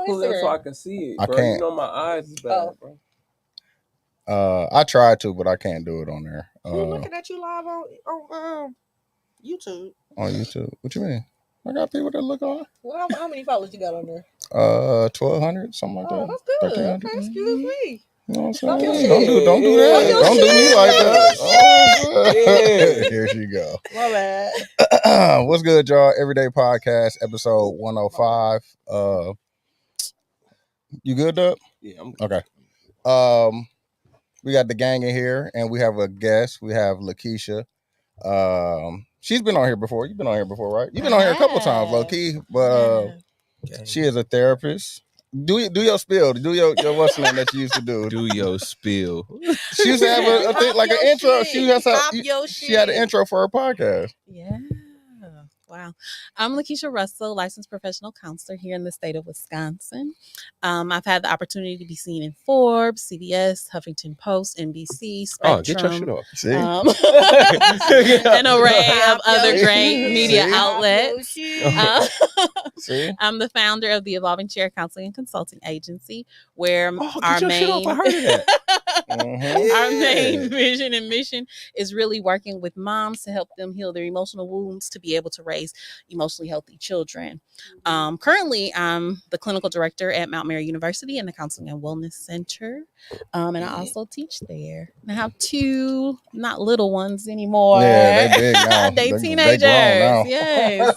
pull it up so I can see it, I bro. can't. You know my eyes is bad, bro. I tried to, but I can't do it on there. Who looking at you live on YouTube? On YouTube. What you mean? I got people that look on. Well, how many followers you got on there? 1,200, something like that. Oh, that's good. 1,300. Okay, excuse me. You know what I'm Talk saying? your Don't shit. do that. Talk your Don't do me shit. like that. Yeah. Here she go. My bad. What's good, y'all? Everyday Podcast, episode 105. You good, Dub? Yeah, I'm Okay. We got the gang in here, and we have a guest. We have Lakeisha. She's been on here before. You've been on here before, right? You've been on here a couple times, low key, but she is a therapist. Do your spiel. Do your what's the name that you used to do? Do your spiel. She used to have a thing like an intro. She had an intro for her podcast. Yeah. Wow. I'm Lakeisha Russell, licensed professional counselor here in the state of Wisconsin. I've had the opportunity to be seen in Forbes, CBS, Huffington Post, NBC, Spectrum. Oh, get your shit off. See? An array of other great media outlets. See? I'm the founder of the Evolving Chair Counseling and Consulting Agency, where our main I heard of that. our main vision and mission is really working with moms to help them heal their emotional wounds to be able to raise emotionally healthy children. Currently, I'm the clinical director at Mount Mary University in the Counseling and Wellness Center, and I also teach there. And I have two not little ones anymore. Yeah, they big now. They teenagers. Yes.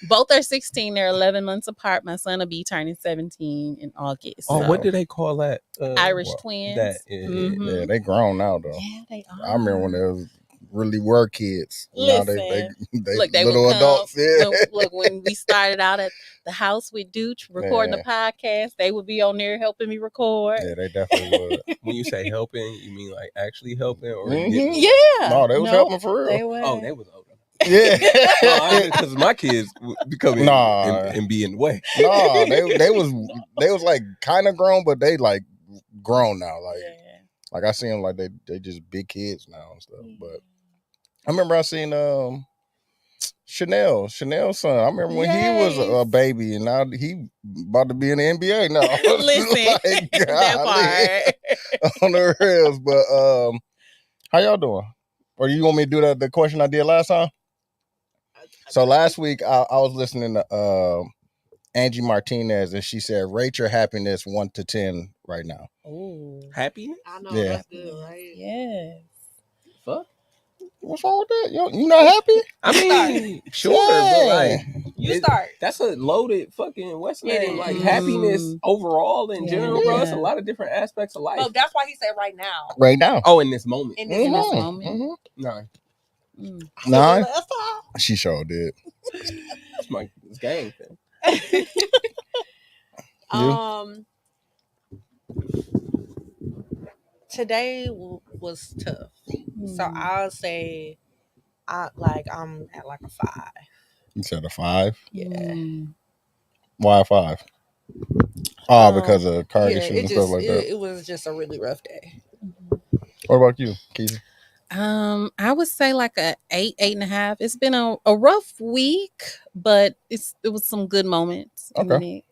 Both are 16. They're 11 months apart. My son will be turning 17 in August. Oh, so. what do they call that? Irish twins. That, Yeah, they grown now though. Yeah, they are. I remember when they was really were kids. Listen, now they look, they little would come, adults. Yeah. when we started out at the house with Dooch recording the podcast, they would be on there helping me record. Yeah, they definitely would. When you say helping, you mean like actually helping, or Yeah. No, they was helping for real. They were. Oh, they was older. Yeah, because my kids would come in and be in the way. No, they was like kind of grown, but they like grown now. Like I see them like they just big kids now and stuff. But I remember I seen Chanel's son. I remember when he was a baby, and now he about to be in the NBA now. Listen, like, that part on the rails. But how y'all doing? Or you want me to do the question I did last time? So last week I was listening to Angie Martinez, and she said, rate your happiness 1 to 10 right now. Oh, Happiness? I know Yeah. that's good, right? yes. Fuck. What's wrong with that? You not happy? I mean, sure, but like You start. that's a loaded fucking West It name. is. Like happiness overall in general, bro. It's a Yeah. lot of different aspects of life. Oh, that's why he said right now. Right now. Oh, in this moment. In this In this moment. moment. No, Nine? That's all. She sure did. it's gang thing. Today was tough, so I'll say I'm at like a 5. You said a 5? Yeah. Why a 5? Oh, because of car issues and stuff like that. It was just a really rough day. What about you, Keisha? I would say like a 8.5. It's been a rough week, but it was some good moments in the mix.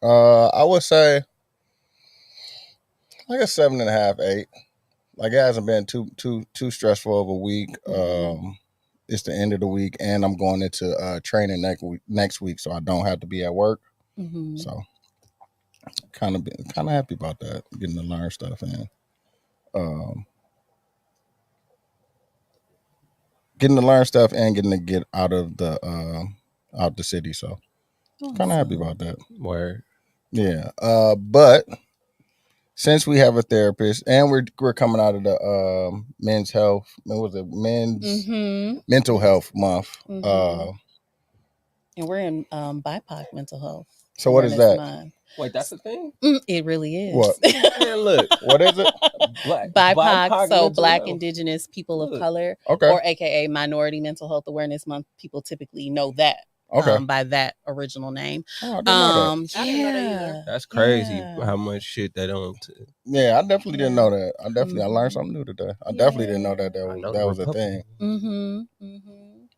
I would say like a 7.5, 8. Like it hasn't been too stressful of a week. It's the end of the week, and I'm going into training next week, so I don't have to be at work. So kind of happy about that, getting to learn stuff and getting to get out of the city. So kind of happy about that. Word. Yeah. But since we have a therapist and we're coming out of the men's health, mental health month. And we're in BIPOC mental health. So what is that? Month. Wait, that's the thing? It really is. What? Man, look. What is it? BIPOC, so Black, health. Indigenous, people of color, Okay. or AKA Minority Mental Health Awareness Month. People typically know that. Okay. By that original name. Oh, I didn't know that. I didn't know that either. That's crazy Yeah. how much shit they don't. Yeah, I definitely didn't know that. I learned something new today. I definitely didn't know that was a thing. Mm-hmm.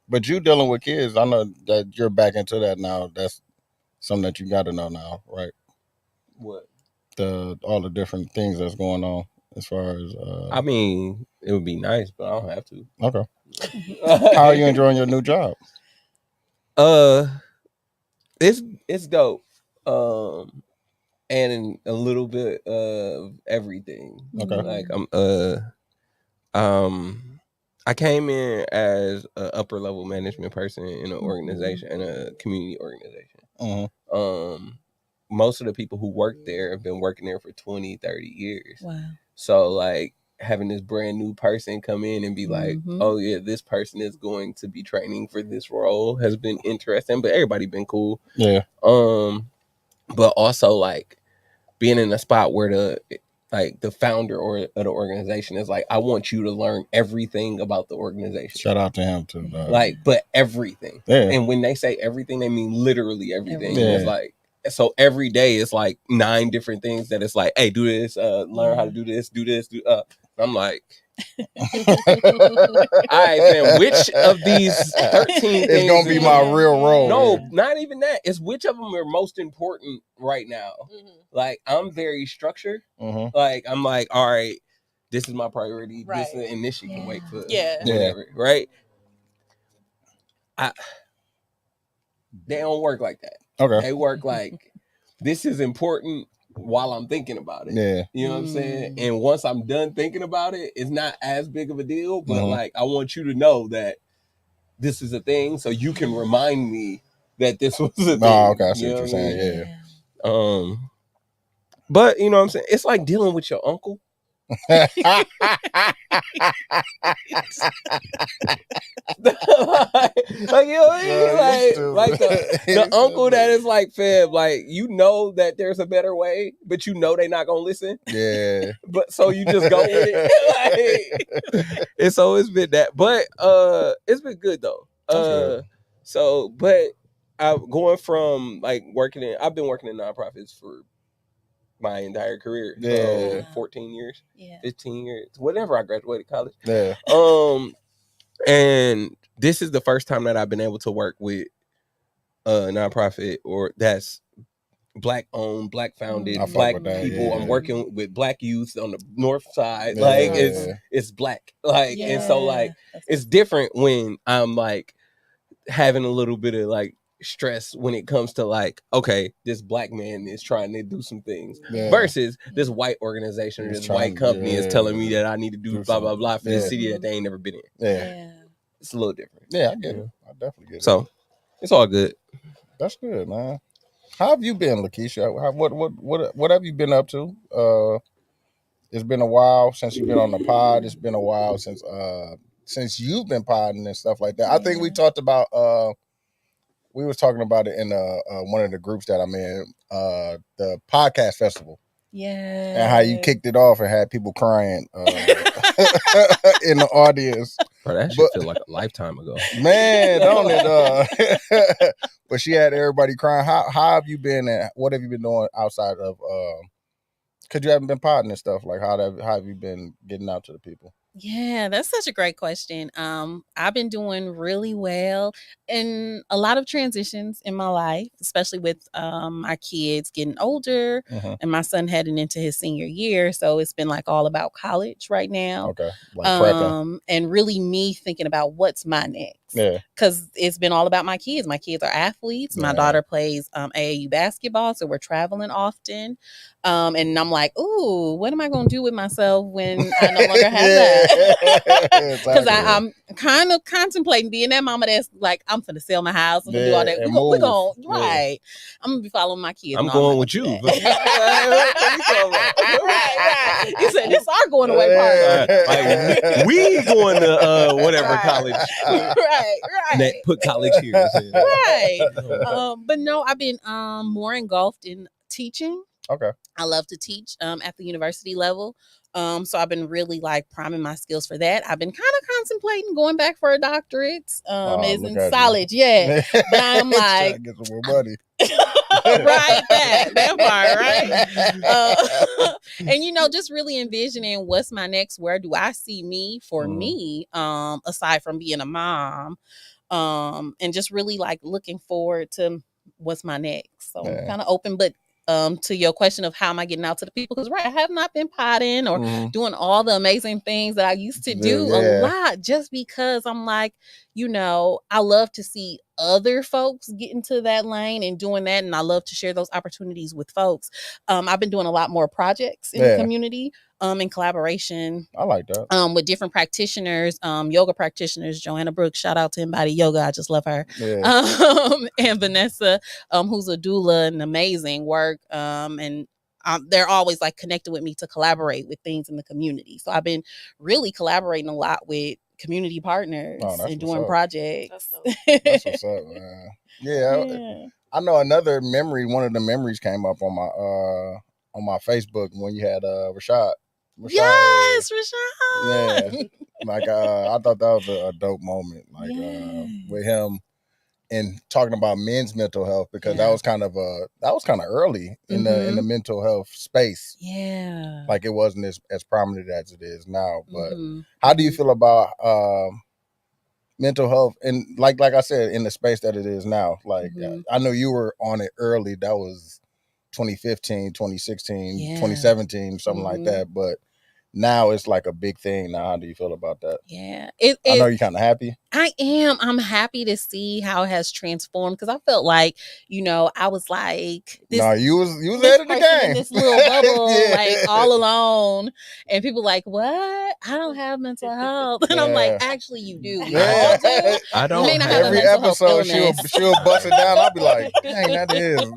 But you dealing with kids, I know that you're back into that now. something that you got to know now, right? What? All the different things that's going on as far as. I mean, it would be nice, but I don't have to. Okay. How are you enjoying your new job? It's dope. And a little bit of everything. Okay. Like I came in as an upper level management person in an organization, in a community organization. Mm-hmm. Most of the people who work there have been working there for 20, 30 years. Wow. So like having this brand new person come in and be like, oh yeah, this person is going to be training for this role has been interesting, but everybody been cool. Yeah. But also like being in a spot where the founder of the organization is like, I want you to learn everything about the organization. Shout out to him too. But everything. Yeah. And when they say everything, they mean literally everything. Yeah. It's like, so every day it's like 9 different things that it's like, hey, do this, learn how to do this. I'm like, all right, fam, which of these 13 things is going to be my real role? No, not even that. It's which of them are most important right now. Like, I'm very structured. Like, I'm like, all right, this is my priority. Right. And this shit can wait for Yeah. whatever, right? They don't work like that. Okay. They work like, this is important while I'm thinking about it. Yeah. You know what I'm saying? And once I'm done thinking about it, it's not as big of a deal, but like, I want you to know that this is a thing so you can remind me that this was a thing. Oh, okay. I see what you're saying. Yeah. But you know what I'm saying? It's like dealing with your uncle. Yeah. like you know what I mean? Like the uncle that is like, fam, like you know that there's a better way, but you know they're not gonna listen. Yeah. But so you just go with it. And so it's been that, but it's been good though. So but I'm going from like I've been working in nonprofits for my entire career. Yeah. 14 years, 15 years, whatever I graduated college. Yeah. And this is the first time that I've been able to work with a nonprofit or that's Black owned, Black founded, Black people. Yeah. I'm working with Black youth on the north side. Yeah. Like it's Black. Like and so like it's different when I'm like having a little bit of like stress when it comes to like, okay, this Black man is trying to do some things versus this white organization or this white company is telling me that I need to do blah blah blah for this city that they ain't never been in. Yeah. It's a little different. Yeah, I get it. I definitely get it. So it's all good. That's good, man. How have you been, Lakeisha? What have you been up to? It's been a while since you've been on the pod. It's been a while since you've been podding and stuff like that. I think we talked about we was talking about it in one of the groups that I'm in, the podcast festival. Yeah. And how you kicked it off and had people crying in the audience. Bro, that shit feel like a lifetime ago. Man, don't it? But she had everybody crying. How have you been and what have you been doing outside of because you haven't been podding and stuff? Like how have you been getting out to the people? Yeah, that's such a great question. I've been doing really well in a lot of transitions in my life, especially with my kids getting older and my son heading into his senior year. So it's been like all about college right now. Okay. Like prepping. And really me thinking about what's my next. Yeah. Because it's been all about my kids. My kids are athletes. My daughter plays AAU basketball, so we're traveling often. And I'm like, ooh, what am I going to do with myself when I no longer have that? Because I'm kind of contemplating being that mama that's like, I'm finna sell my house. I'm gonna do all that. We're going right. I'm gonna be following my kids. I'm going with you. Right. You said this our going away party. Like, we going to whatever college. Right. Put college here. Right. But no, I've been more engulfed in teaching. Okay. I love to teach at the university level. So I've been really like priming my skills for that. I've been kind of contemplating going back for a doctorate. Isn't solid yet. But I'm like get some more money. Right, that part, right? And just really envisioning what's my next, where do I see me for me, aside from being a mom, and just really like looking forward to what's my next. So I'm kind of open, but to your question of how am I getting out to the people, because I have not been potting or doing all the amazing things that I used to do a lot, just because I'm like, I love to see other folks get into that lane and doing that, and I love to share those opportunities with folks. I've been doing a lot more projects in the community, in collaboration. I like that. With different practitioners, yoga practitioners. Joanna Brooks, shout out to Embody Yoga. I just love her. And Vanessa, who's a doula and amazing work. And they're always like connected with me to collaborate with things in the community. So I've been really collaborating a lot with community partners and doing projects. That's what's up, man. Yeah. I know another memory. One of the memories came up on my Facebook when you had Rashad. Yes, Rashad. Yeah, like I thought that was a dope moment, like with him and talking about men's mental health, because that was kind of early in the mental health space. Yeah, like it wasn't as prominent as it is now. But how do you feel about mental health and like I said, in the space that it is now? Like I know you were on it early. That was 2015, 2016, 2017, something like that. But now it's like a big thing now. How do you feel about that? Yeah. I know you're kind of happy. I am. I'm happy to see how it has transformed, because I felt like, I was like, this, no, you was ahead of the game. In this little bubble, like all alone. And people like, what? I don't have mental health. And I'm like, actually you do. I don't. You may not have every episode she'll bust it down. I'll be like, dang, that is.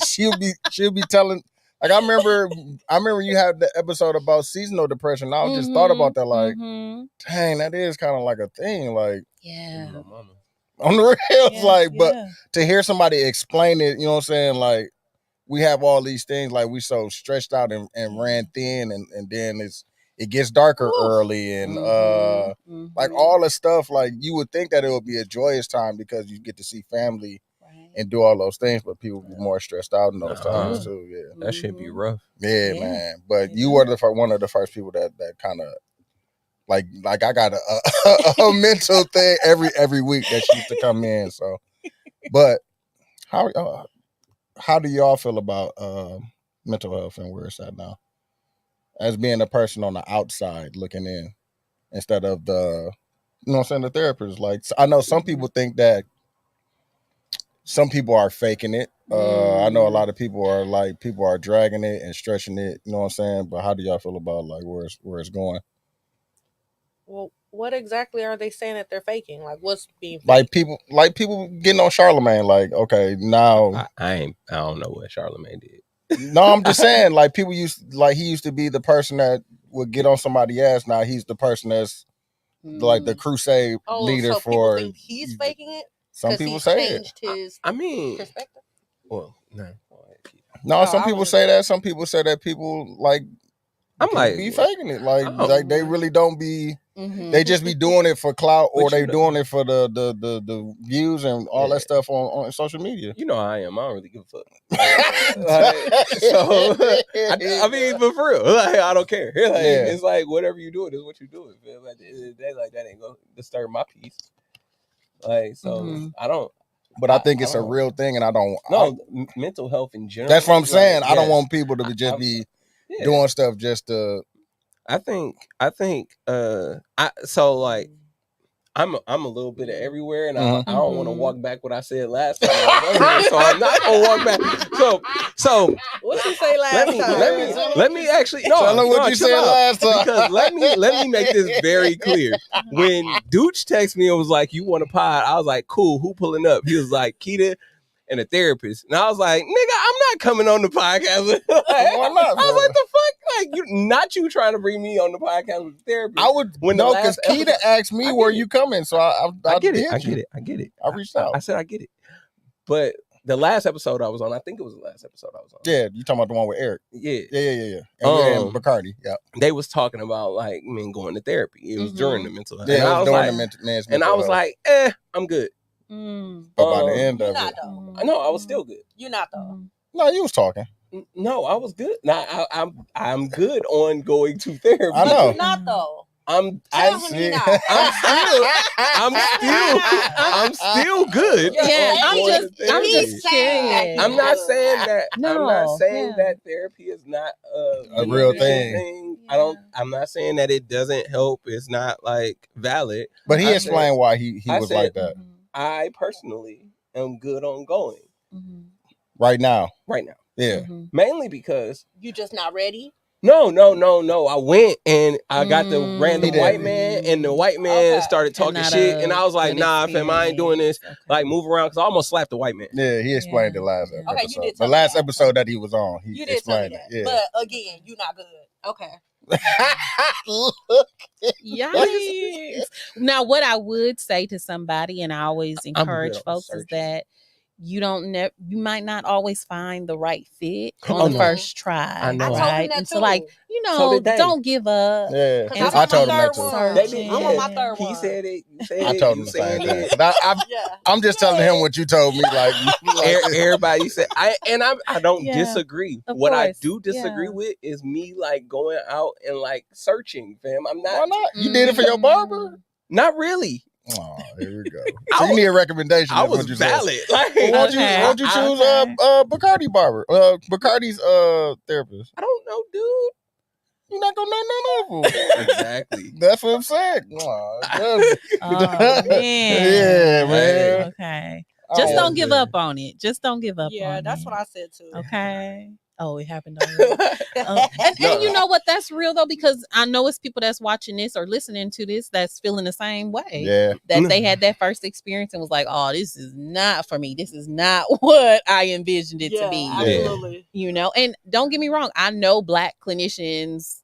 She'll be telling. Like I remember you had the episode about seasonal depression. I just thought about that, like, dang, that is kind of like a thing, like, on the real, but to hear somebody explain it, you know what I'm saying, like, we have all these things, like, we so stretched out and ran thin, and then it gets darker early, and like all the stuff, like, you would think that it would be a joyous time because you get to see family and do all those things, but people be more stressed out in those times too. Yeah, that should be rough. Yeah, man. But you were one of the first people that kind of like I got a mental thing every week that she used to come in. So, but how do y'all feel about mental health and where it's at now, as being a person on the outside looking in instead of the the therapist? Like, I know some people think that. Some people are faking it. I know a lot of people are dragging it and stretching it. You know what I'm saying? But how do y'all feel about like where it's going? Well, what exactly are they saying that they're faking? Like, what's being faked? Like people getting on Charlemagne. Like, okay, now I don't know what Charlemagne did. No, I'm just saying, like, he used to be the person that would get on somebody's ass. Now he's the person that's like the crusade leader so for. People think he's faking it. Some people say it. His perspective. Well, no. Some people say that. Some people say that people like. I'm like be faking it. Like they really don't be. They just be doing it for clout, or they doing it for the views and all that stuff on social media. You know how I am. I don't really give a fuck. I mean, but for real, like, I don't care. Like, it's like whatever you do, it is what you do. It like, that ain't gonna disturb my peace. Like, so I don't. But I think it's a real thing, and I don't. Mental health in general. That's what I'm saying. I don't want people to just be doing stuff just to. I think. So like, I'm a little bit of everywhere, and I don't want to walk back what I said last time. So I'm not gonna walk back. So what you say last time? Let me actually tell them what you said last time. Because let me make this very clear. When Dooch texted me and was like, "You want a pod?" I was like, "Cool. Who pulling up?" He was like, "Keita and a therapist," and I was like, "Nigga, I'm not coming on the podcast." Why not? I was like, "The fuck? Like, you trying to bring me on the podcast with a therapist?" I would because Keita asked me where you coming, so I get it. I get it. I reached out. I said I get it, but the last episode I was on, I think it was the last episode I was on. Yeah, you talking about the one with Eric? Yeah. And Bacardi. Yeah, they was talking about like men going to therapy. It was during the mental health. Yeah, it was during the men's mental and I was like, I'm good. But by the end of it, no, I was still good. You're not though. No, you was talking. No, I was good. Now I'm good on going to therapy. I know. You're not though. I'm still good. Yeah, I'm just curious. I'm not saying that. No, I'm not saying that therapy is not a real thing. Yeah. I'm not saying that it doesn't help. It's not like valid. But he explained why he was like that. I personally am good on going right now. Yeah. Mainly because you just not ready. No. I went and I got the random white man, and the white man started talking shit, and I was like, "Nah, fam, I ain't doing this." Okay. Like, move around, because I almost slapped the white man. Yeah, he explained the last episode. Okay, you did the last episode that he was on, he explained it. Yeah. But again, you're not good. Okay. Yikes. Now, what I would say to somebody, and I always encourage folks, is that you might not always find the right fit on the first try. I know. Right? And so, like, don't give up. Yeah, I told him that too. I'm on my third one. He said it. I told him the same thing. I'm just telling him what you told me. Like everybody said, I don't disagree. What I do disagree with is me like going out and like searching, fam. I'm not. Why not? You did it for your barber? Not really. Oh, here we go. So you need a recommendation. I was valid. Like, why'd you choose Bacardi barber? Bacardi's therapist. I don't know, dude. You're not gonna know none of them. Exactly. That's what I'm saying. Oh, man. Yeah, man. Okay. Just don't give up on it. Just don't give up on it. Yeah, that's what I said too. Okay. Oh, it happened already. And you know what? That's real though, because I know it's people that's watching this or listening to this that's feeling the same way. Yeah. That they had that first experience and was like, "Oh, this is not for me. This is not what I envisioned it to be." Absolutely. And don't get me wrong. I know Black clinicians.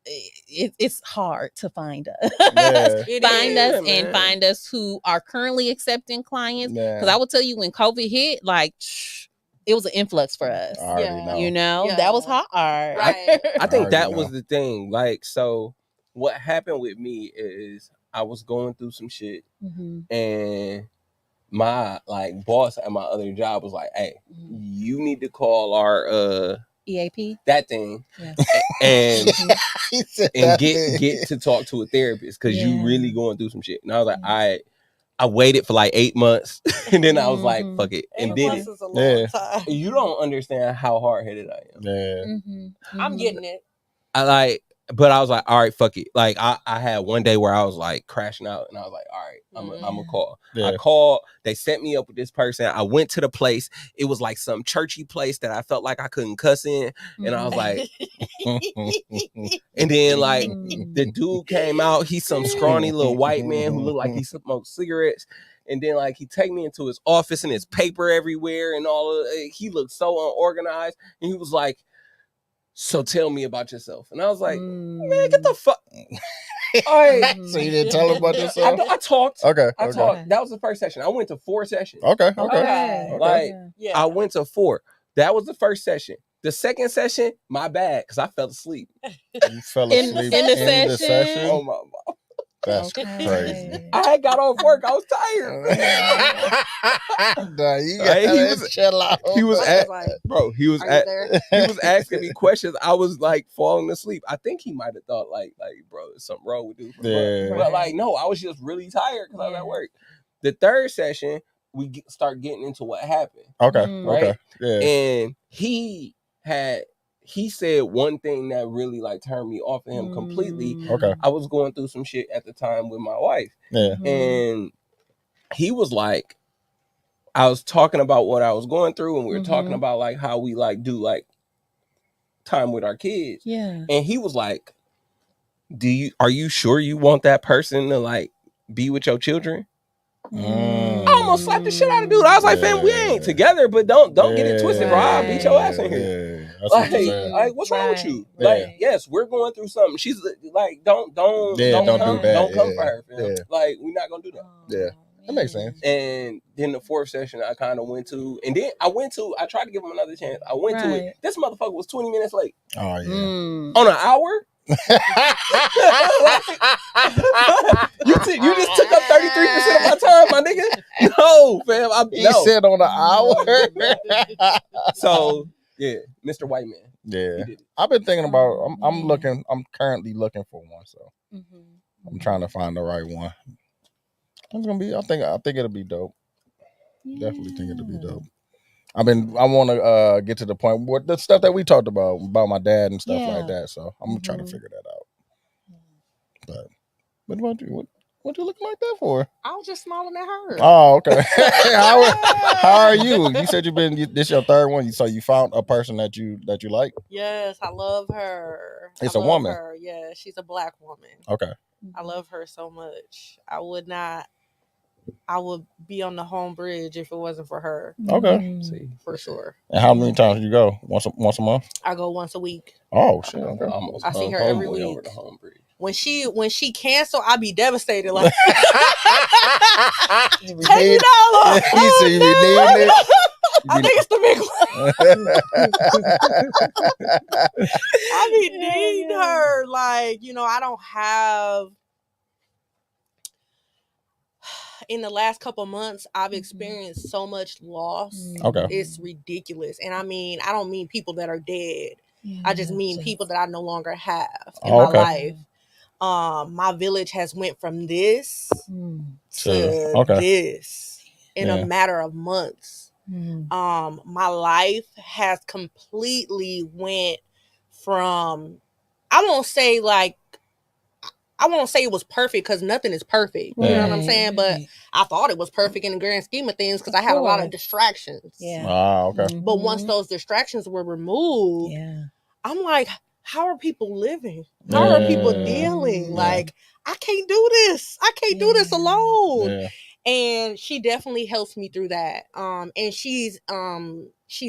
It's hard to find us. Yeah. Find us who are currently accepting clients. Because I will tell you, when COVID hit, like. It was an influx for us. That was hard. Right. I think that was the thing. Like, so what happened with me is I was going through some shit, and my like boss at my other job was like, "Hey, you need to call our EAP, that thing, and get to talk to a therapist because you really going through some shit." And I was like, I waited for like 8 months, and then I was like, "Fuck it," and did it. Is a long time. You don't understand how hard-headed I am. Yeah, I'm getting it. But I was like, all right, fuck it. Like I had one day where I was like crashing out, and I was like, all right, I'm gonna call. Yeah. I called. They set me up with this person. I went to the place. It was like some churchy place that I felt like I couldn't cuss in, and I was like, and then like the dude came out. He's some scrawny little white man who looked like he smoked cigarettes. And then like he take me into his office and his paper everywhere and all of it. He looked so unorganized, and he was like, "So tell me about yourself." And I was like, "Man, get the fuck." All right. So you didn't tell him about yourself? I talked. Okay. I talked. That was the first session. I went to 4 sessions. Okay. Like I went to 4. That was the first session. The second session, my bad, because I fell asleep. You fell asleep in the session? Oh my God. That's crazy. I had got off work. I was tired. He was asking me questions. I was like falling asleep. I think he might have thought like, bro, there's something wrong with this. But like, no, I was just really tired because I was at work. The third session, we start getting into what happened. Okay. Right? Okay. Yeah. And he said one thing that really like turned me off of him completely. Okay. I was going through some shit at the time with my wife. Yeah. And he was like, I was talking about what I was going through, and we were talking about like how we like do like time with our kids. Yeah. And he was like, are you sure you want that person to like be with your children? I almost slapped the shit out of dude. I was like, fam, we ain't together, but don't get it twisted, bro. I'll beat your ass in here. Like, what's wrong with you? Like, yes, we're going through something. She's like, don't do that. Don't come for her, fam. Like, we're not gonna do that. Yeah. That makes sense. And then the 4th session I kind of went to, and then I tried to give him another chance. I went to it. This motherfucker was 20 minutes late. Oh yeah. On an hour? You just took up 33% of my time, my nigga. No, fam. He said on an hour. So Yeah, Mr. White Man. Yeah, He did it. I've been thinking about. I'm currently looking for one, so I'm trying to find the right one. It's gonna be. I think it'll be dope. Definitely think it'll be dope. I want to get to the point with the stuff that we talked about my dad and stuff like that. So I'm gonna try to figure that out. But what about you? What you looking like that for? I was just smiling at her. Oh, okay. how are you? You said this your third one. So you found a person that you like? Yes, I love her. It's a woman. Her. Yeah, she's a Black woman. Okay. I love her so much. I would be on the home bridge if it wasn't for her. Okay. See, for sure. And how many times do you go? Once a month? I go once a week. Oh shit. Okay. I see her every week. Over the home bridge. When she canceled, I'd be devastated. Like, $10. You see me needing it. I think it's the big one. I be needing her. Like, I don't have. In the last couple months, I've experienced so much loss. Okay. It's ridiculous. And I don't mean people that are dead. Yeah, I just mean people that I no longer have in my life. My village has went from this to this in a matter of months. My life has completely went from, I won't say it was perfect because nothing is perfect. You know what I'm saying? But I thought it was perfect in the grand scheme of things because I had a lot of distractions. Yeah. Okay. But once those distractions were removed, I'm like, how are people living? How are people dealing? Like, I can't do this. I can't do this alone. Yeah. And she definitely helps me through that. And she's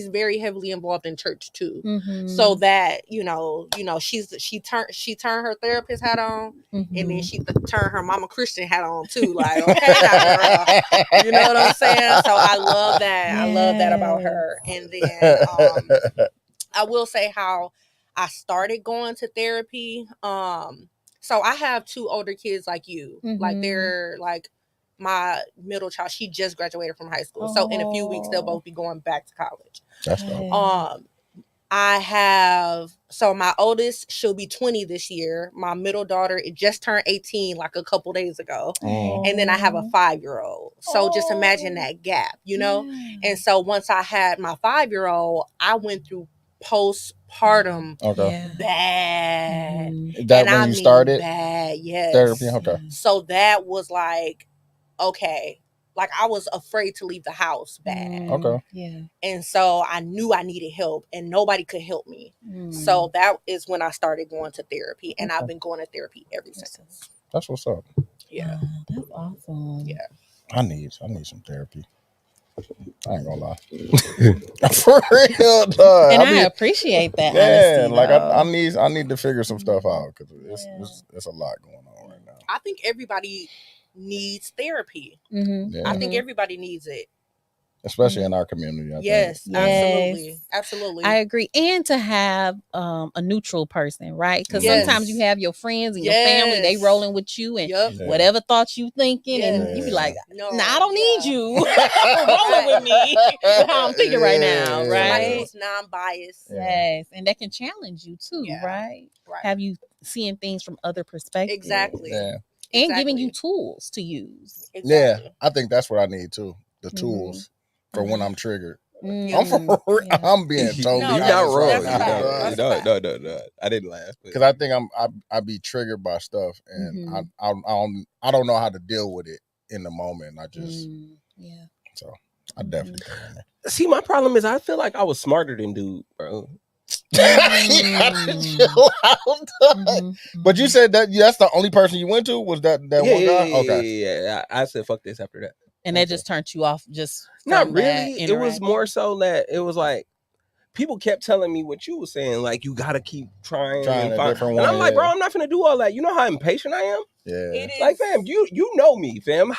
very heavily involved in church too. So that, she turned her therapist hat on and then she turned her mama Christian hat on too. Like, okay, now, you know what I'm saying? So I love that. I love that about her. And then I will say how I started going to therapy. So I have 2 older kids like you. Like they're like my middle child. She just graduated from high school. So in a few weeks they'll both be going back to college. That's dope. So my oldest, she'll be 20 this year. My middle daughter, it just turned 18 like a couple days ago. And then I have a 5-year-old. So just imagine that gap, And so once I had my 5-year-old, I went through postpartum bad. That when you started bad, yes. therapy? Okay. So that was like, okay, like I was afraid to leave the house bad. Okay. Yeah. And so I knew I needed help and nobody could help me. So that is when I started going to therapy, and I've been going to therapy ever since. That's what's up. Yeah. That's awesome. Yeah. I need some therapy. I ain't gonna lie. For real, dog. And I appreciate that. Yeah, honesty, like I need to figure some stuff out because it's a lot going on right now. I think everybody needs therapy. Yeah. I think everybody needs it. Especially in our community. Yes, absolutely. I agree. And to have a neutral person, right? Because sometimes you have your friends and your family, they rolling with you and whatever thoughts you thinking, and you be like, no, I don't need you rolling with me. How I'm thinking right now, right? Somebody who's non-biased. Yes, and that can challenge you too, right? Have you seeing things from other perspectives? Exactly. Yeah. And giving you tools to use. Exactly. Yeah, I think that's what I need too. The tools. For when I'm triggered. I'm being totally you're not wrong. No. I didn't laugh because I think I be triggered by stuff, and I don't know how to deal with it in the moment. I just so I definitely see. My problem is I feel like I was smarter than dude, bro. But you said that's the only person you went to was that one guy. Okay, yeah. I said fuck this after that. And that just turned you off not really. It was more so that it was like people kept telling me what you were saying, like you gotta keep trying and a different one. And I'm like, bro, I'm not gonna do all that. You know how impatient I am? Yeah. Like, fam, you know me, fam.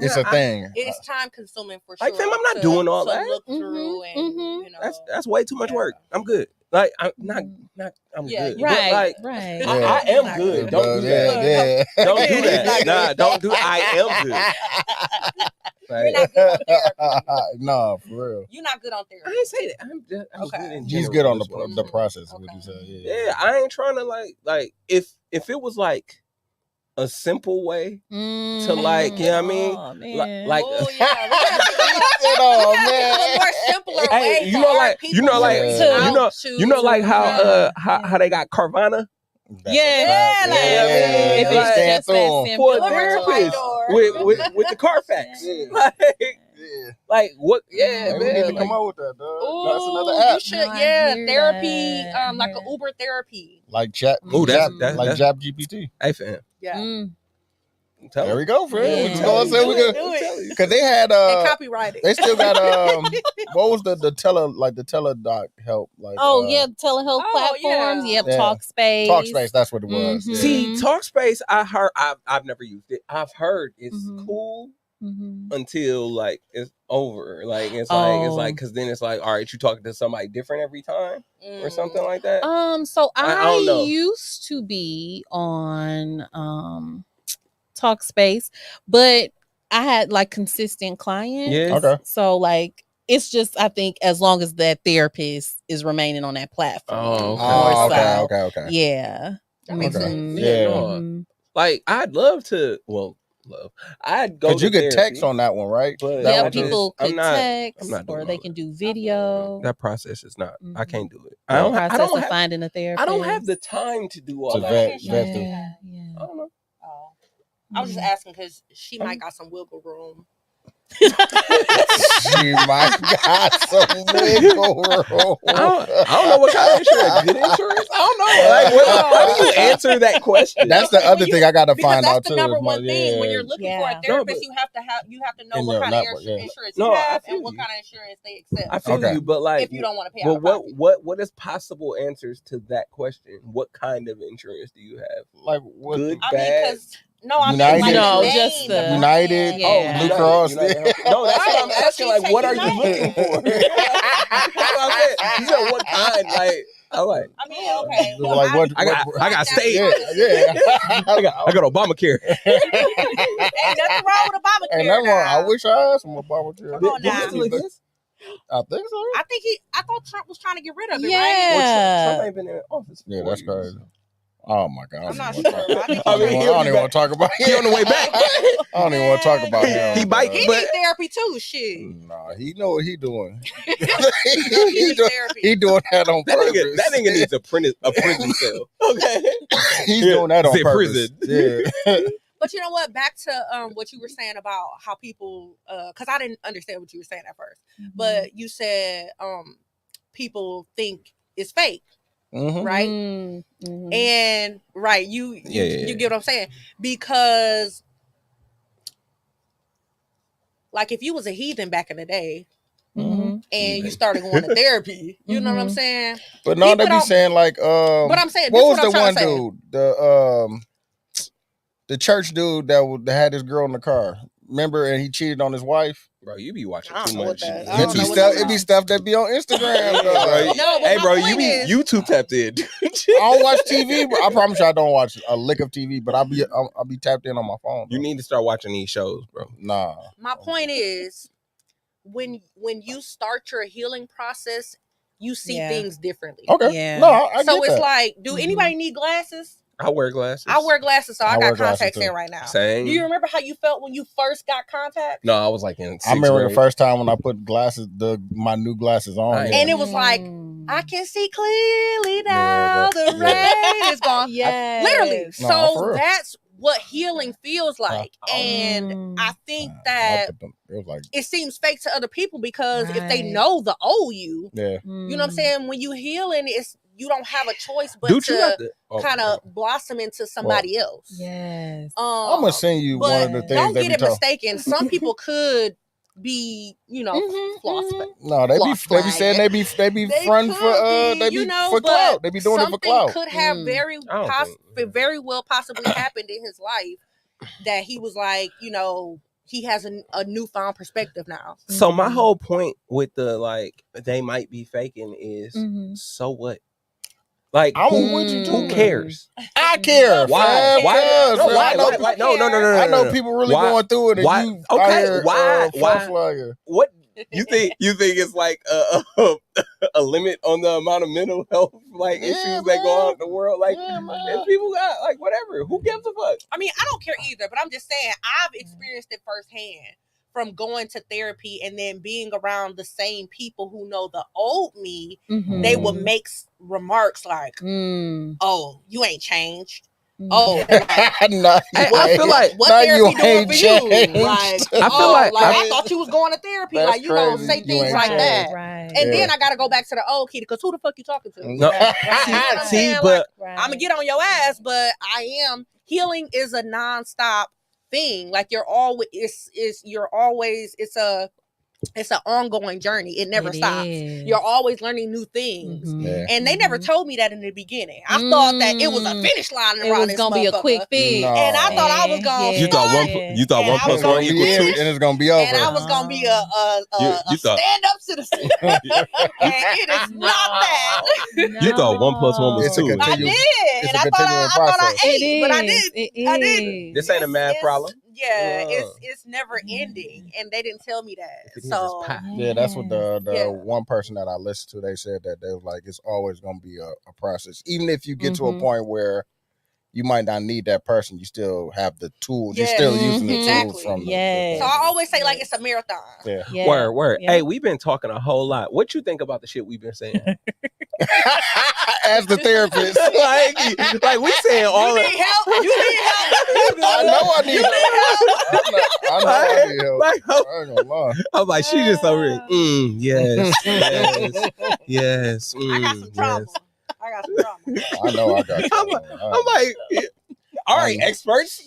It's a thing. It's time consuming for sure. Like, fam, I'm not doing all that. Look through and that's way too much work. I'm good. Like I'm not I'm good. Right. But, like, I am good. Don't do that. Don't do that. Nah, don't do I am good. You're not good on therapy. No, for real. You're not good on therapy. I ain't say that. I'm good in He's general, good on is what I'm the saying. process. Okay. What you said. Yeah, I ain't trying to like if it was like a simple way to like, you know what I mean? Oh, man. Like Oh yeah, man. more simpler hey, way you for know, our like people you know, like to reach Yeah. out you know, to, like how Yeah. how they got Carvana Yeah, like, If like, it's just that for simple. a Deliver to my therapist door. with the Carfax. Yeah. Like what? Yeah, Maybe we man. need to Like, come up with that, dog. Ooh, That's another app. you should, No, I hear therapy, that. I like hear an Uber therapy. Like chat. Ooh, that's like Jab GPT. hey fam. Yeah, Tell There me. we go, friend. Yeah. You know what I'm saying? We Do could, it. because they had And copyright it. they still got what was the teledoc help like? Yeah, telehealth platforms. yeah. Yep, Talkspace. Talkspace. That's what it was. Mhm. Yeah. See, Talkspace, I've never used it. I've heard it's cool until like it's over. Like it's like because then it's like, all right, you talking to somebody different every time or something like that. So I don't know. used to be on Talkspace, but I had like consistent clients. Yeah. Okay. So like it's just, I think, as long as that therapist is remaining on that platform. Oh, okay. Yeah. That makes Okay. sense. Yeah. Mhm. Like I'd love to. Well, I'd go. Because you to could therapy, text on that one, right? but That Yeah, one too? people could I'm not text doing or all they that. can do video. That process is not. I can't do it. The I process don't of have. finding a therapist. I don't have the time to do all To that. vet Yeah, them. yeah. I don't know. Oh. I was just asking because she might got some wiggle room. She might got some wiggle room. I don't know what kind of insurance. Good insurance? I don't know. Like, how do you answer that question? That's the other thing I got to find out That's too. the number is one thing when you're yeah. looking for a therapist. You have to know In what your kind of network, yeah. insurance No, you I have feel and what you. kind of insurance they accept. I feel you, but like, if you don't want to pay well, out of pocket. what is possible answers to that question? What kind of insurance do you have? Like what? Good, I bad. mean, because I mean, United? like No, the name, just the- United, Yeah. Blue Cross. No, that's what I'm asking. Like, what are you looking for? That's what I'm saying. You said what kind? Like, I'm like, I mean, okay. Well, Like what? I got state. Yeah. I got Obamacare. Ain't nothing wrong with Obamacare. And that one, I now. wish I had some Obamacare. Come on Did now. it still exist? I think so. I thought Trump was trying to get rid of it, right? Yeah. Well, Trump ain't been in office. Yeah, for that's 4 years. crazy. Oh my God. I'm not I sure. don't I think even he'll be want to talk about He on the way back. I don't even want to talk about him. He bite- He But- need therapy too. Shit. Nah, he know what he doing. He need therapy. He doing that on That purpose. nigga needs a prison cell. Okay. He's doing that on Zip purpose. prison. Yeah. But you know what? Back to what you were saying about how people, because I didn't understand what you were saying at first, but you said people think it's fake, right? Mm-hmm. And right, you get what I'm saying, because like if you was a heathen back in the day. Mm-hmm. And you started going to therapy, you know what I'm saying? But no, they be saying like, but I'm saying, what was what the one dude? The church dude that had his girl in the car. Remember, and he cheated on his wife. Bro, you be watching I don't too know what much. that- I don't know what It be stuff that be on Instagram. Though. No, but hey, my bro, point is, you too tapped in. I don't watch TV, but I promise you I don't watch a lick of TV. But I'll be tapped in on my phone. You need to start watching these shows, bro. Nah. my point is, when you start your healing process, you see things differently. Okay. Yeah. No, I So get it's that. like, do anybody need glasses? I wear glasses. I wear glasses, so I wear got glasses contacts too. in right now. Same. Do you remember how you felt when you first got contacts? No, I was like in 6th I remember grade. the first time when I put my new glasses on. Right. And it was like, I can see clearly now. The rain is gone. Yes. Literally. No, for So real. that's what healing feels like. And I think that it was like, it seems fake to other people because if they Right. know the old you, yeah. you know what I'm saying? When you healing, you don't have a choice but Dude, you got to the kind of blossom into somebody else. Yes. I'm gonna send you one of the But things don't they get be it told. mistaken. Some people could be, floss. No, they be saying they be fronting for could they be, be but for clout. They be doing it for clout. Something could have very well possibly happened in his life that he was like, he has a newfound perspective now. So my whole point with the like they might be faking is Mm-hmm. so what? Like, who cares? I care. Why? Why? No. I know people really going through it. And why? You Okay. Why? What? You think it's like a limit on the amount of mental health issues that go on in the world? Like, if people got whatever, who gives a fuck? I mean, I don't care either, but I'm just saying I've experienced it firsthand from going to therapy and then being around the same people who know the old me. They would make remarks like, "Oh, you ain't changed." Oh, I feel like what therapy doing for you? Like, I thought you was going to therapy. That's crazy. Say things like that. Right. And then I gotta go back to the old kid because who the fuck you talking to? No. See, but I'm gonna get on your ass, but healing is a nonstop thing. Like it's an ongoing journey. It never stops. You're always learning new things. And they never told me that in the beginning. I thought that it was a finish line around this. It was gonna be a quick fix. No. And I thought I was gonna You thought 1 + 1 equals 2, and it's gonna be over. And I was gonna be a stand-up citizen. And it is not that. You thought 1 + 1 was 2. I did. And I thought I ate, but I didn't. This ain't a math problem. Yeah, it's never ending, and they didn't tell me that. So that's what the one person that I listened to, they said that they was like, it's always going to be a process, even if you get to a point where you might not need that person, you still have the tools. You're still using the tools from the So I always say it's a marathon. Word. Hey, we've been talking a whole lot. What you think about the shit we've been saying? As the therapist, like we saying all. You need help. I know I need help. I know I need help. I ain't gonna lie. I'm like, she just over here. Yes. I got some trauma. I know I got you. I'm like, all right, experts.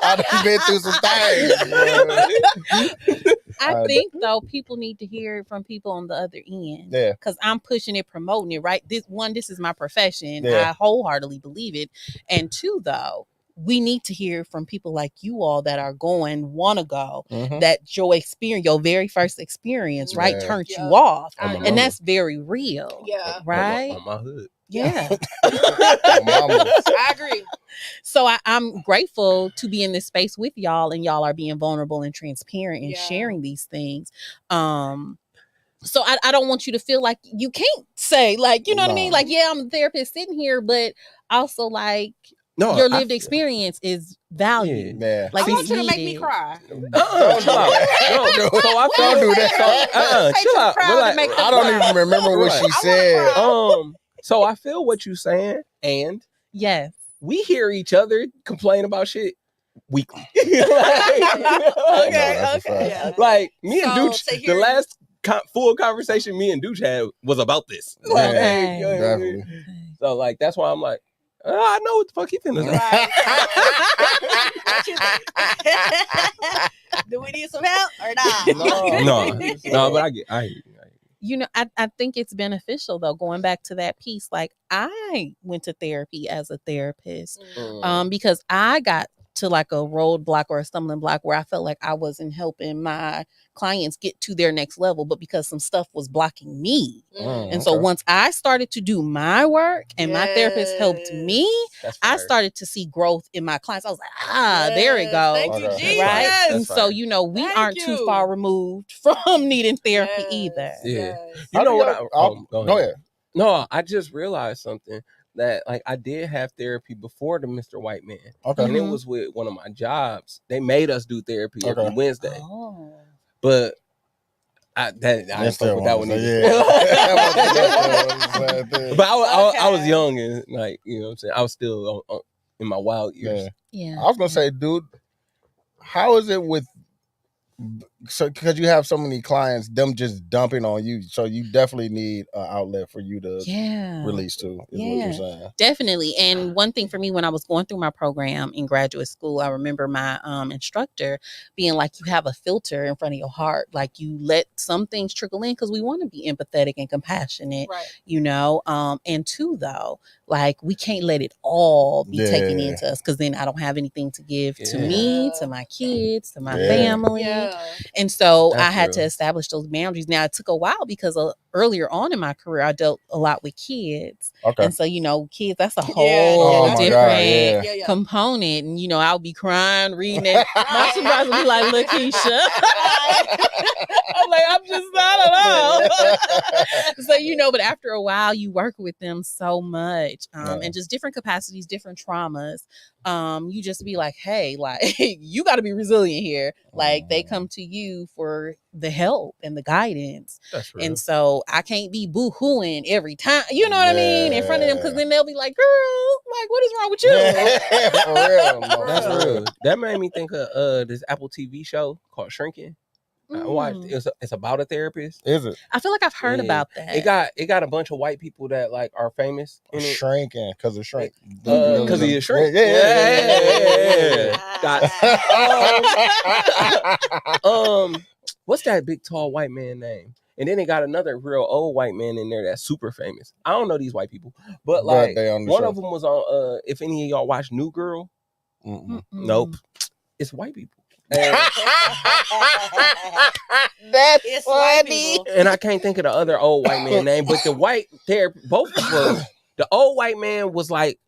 I've been through some things. I think though people need to hear it from people on the other end. Yeah. Because I'm pushing it, promoting it, right? This is my profession. I wholeheartedly believe it. And 2, though, we need to hear from people like you all that are want to go, that your very first experience, right, turned you off. And that's very real. Yeah. Right? On my hood. Yeah. I agree. So I'm grateful to be in this space with y'all, and y'all are being vulnerable and transparent and sharing these things. So I don't want you to feel like you can't say, like, you know what I mean? Like, I'm a therapist sitting here, but also like your lived experience is valued. Yeah. Like, I want you to make me cry. Chill out. Don't do that. Chill out. I don't even remember what she said. So I feel what you're saying, and yes, we hear each other complain about shit weekly. Like me and Dooch, the last full conversation me and Dooch had was about this. Definitely. So like that's why I'm like, I know what the fuck he finna say. Do we need some help or not? No, but I hear you. You know, I think it's beneficial though, going back to that piece. Like, I went to therapy as a therapist because I got to like a roadblock or a stumbling block where I felt like I wasn't helping my clients get to their next level, but because some stuff was blocking me. And so once I started to do my work and my therapist helped me, I started to see growth in my clients. I was like, there it goes. Thank you, Jesus. Right? And so, you know, we aren't too far removed from needing therapy either. Yeah. You know what? Go ahead. No, I just realized something. That like I did have therapy before the Mr. White Man. Okay. And it was with one of my jobs. They made us do therapy every Wednesday. Oh. But I didn't fuck with that one either. But I was young and like, you know what I'm saying? I was still in my wild years. Yeah. I was gonna say, dude, how is it with because you have so many clients, them just dumping on you, so you definitely need an outlet for you to release to, is what you're saying. Definitely. And one thing for me, when I was going through my program in graduate school, I remember my instructor being like, you have a filter in front of your heart. Like, you let some things trickle in because we want to be empathetic and compassionate, you know. And 2, though, like, we can't let it all be taken into us, because then I don't have anything to give to me, to my kids, to my family. And so I had to establish those boundaries. Now, it took a while because earlier on in my career, I dealt a lot with kids. Okay. And so, kids, that's a whole different component. And, I'll be crying, reading it. My supervisor will be like, look, Keisha. I'm like, I'm just, I don't know. So, but after a while, you work with them so much and just different capacities, different traumas. You just be like, hey, like, you got to be resilient here. Like, they come to you for the help and the guidance. That's real. And so I can't be boo-hooing every time, you know what I mean, in front of them, because then they'll be like, girl, like, what is wrong with you? For real. That's real. That made me think of this Apple TV show called Shrinking. I watched. It's about a therapist. Is it? I feel like I've heard about that. It got a bunch of white people that like are famous in it. Shrinking because of shrink. Because he is shrink. What's that big tall white man name? And then they got another real old white man in there that's super famous. I don't know these white people, but like one of them was on. If any of y'all watch New Girl, nope, it's white people. That's funny. And I can't think of the other old white man name, but the white both were. The old white man was like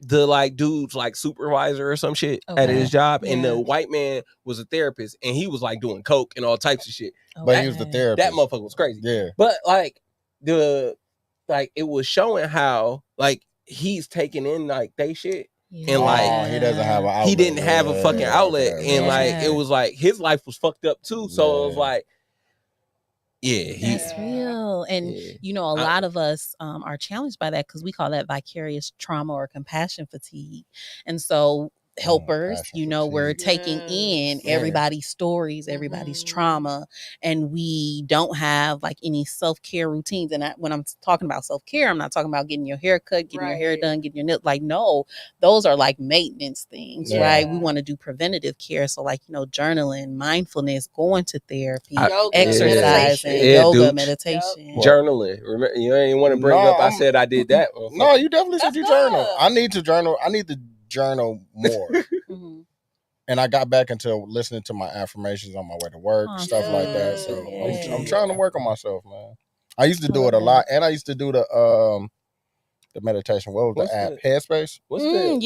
the dude's like supervisor or some shit at his job, and the white man was a therapist, and he was like doing coke and all types of shit. But he was the therapist. That motherfucker was crazy. Yeah. But it was showing how like he's taking in like they shit. Yeah. And like he doesn't have an outlet. He didn't have a fucking outlet. And like it was like his life was fucked up too. So it was like, that's real. And a lot of us are challenged by that because we call that vicarious trauma or compassion fatigue. And so helpers, we're taking in everybody's stories, everybody's trauma, and we don't have like any self-care routines. And when I'm talking about self-care, I'm not talking about getting your hair cut, getting your hair done, getting your nails. Like, no, those are like maintenance things, right? We want to do preventative care. So like, journaling, mindfulness, going to therapy, exercising, yoga, meditation. Journaling. Remember, you ain't want to bring up, I said I did that. No, you definitely said you journal. I need to journal. I need to journal more. And I got back into listening to my affirmations on my way to work, stuff like that. So I'm trying to work on myself, man. I used to do it a lot, and I used to do the meditation. What was the app? Headspace. What's the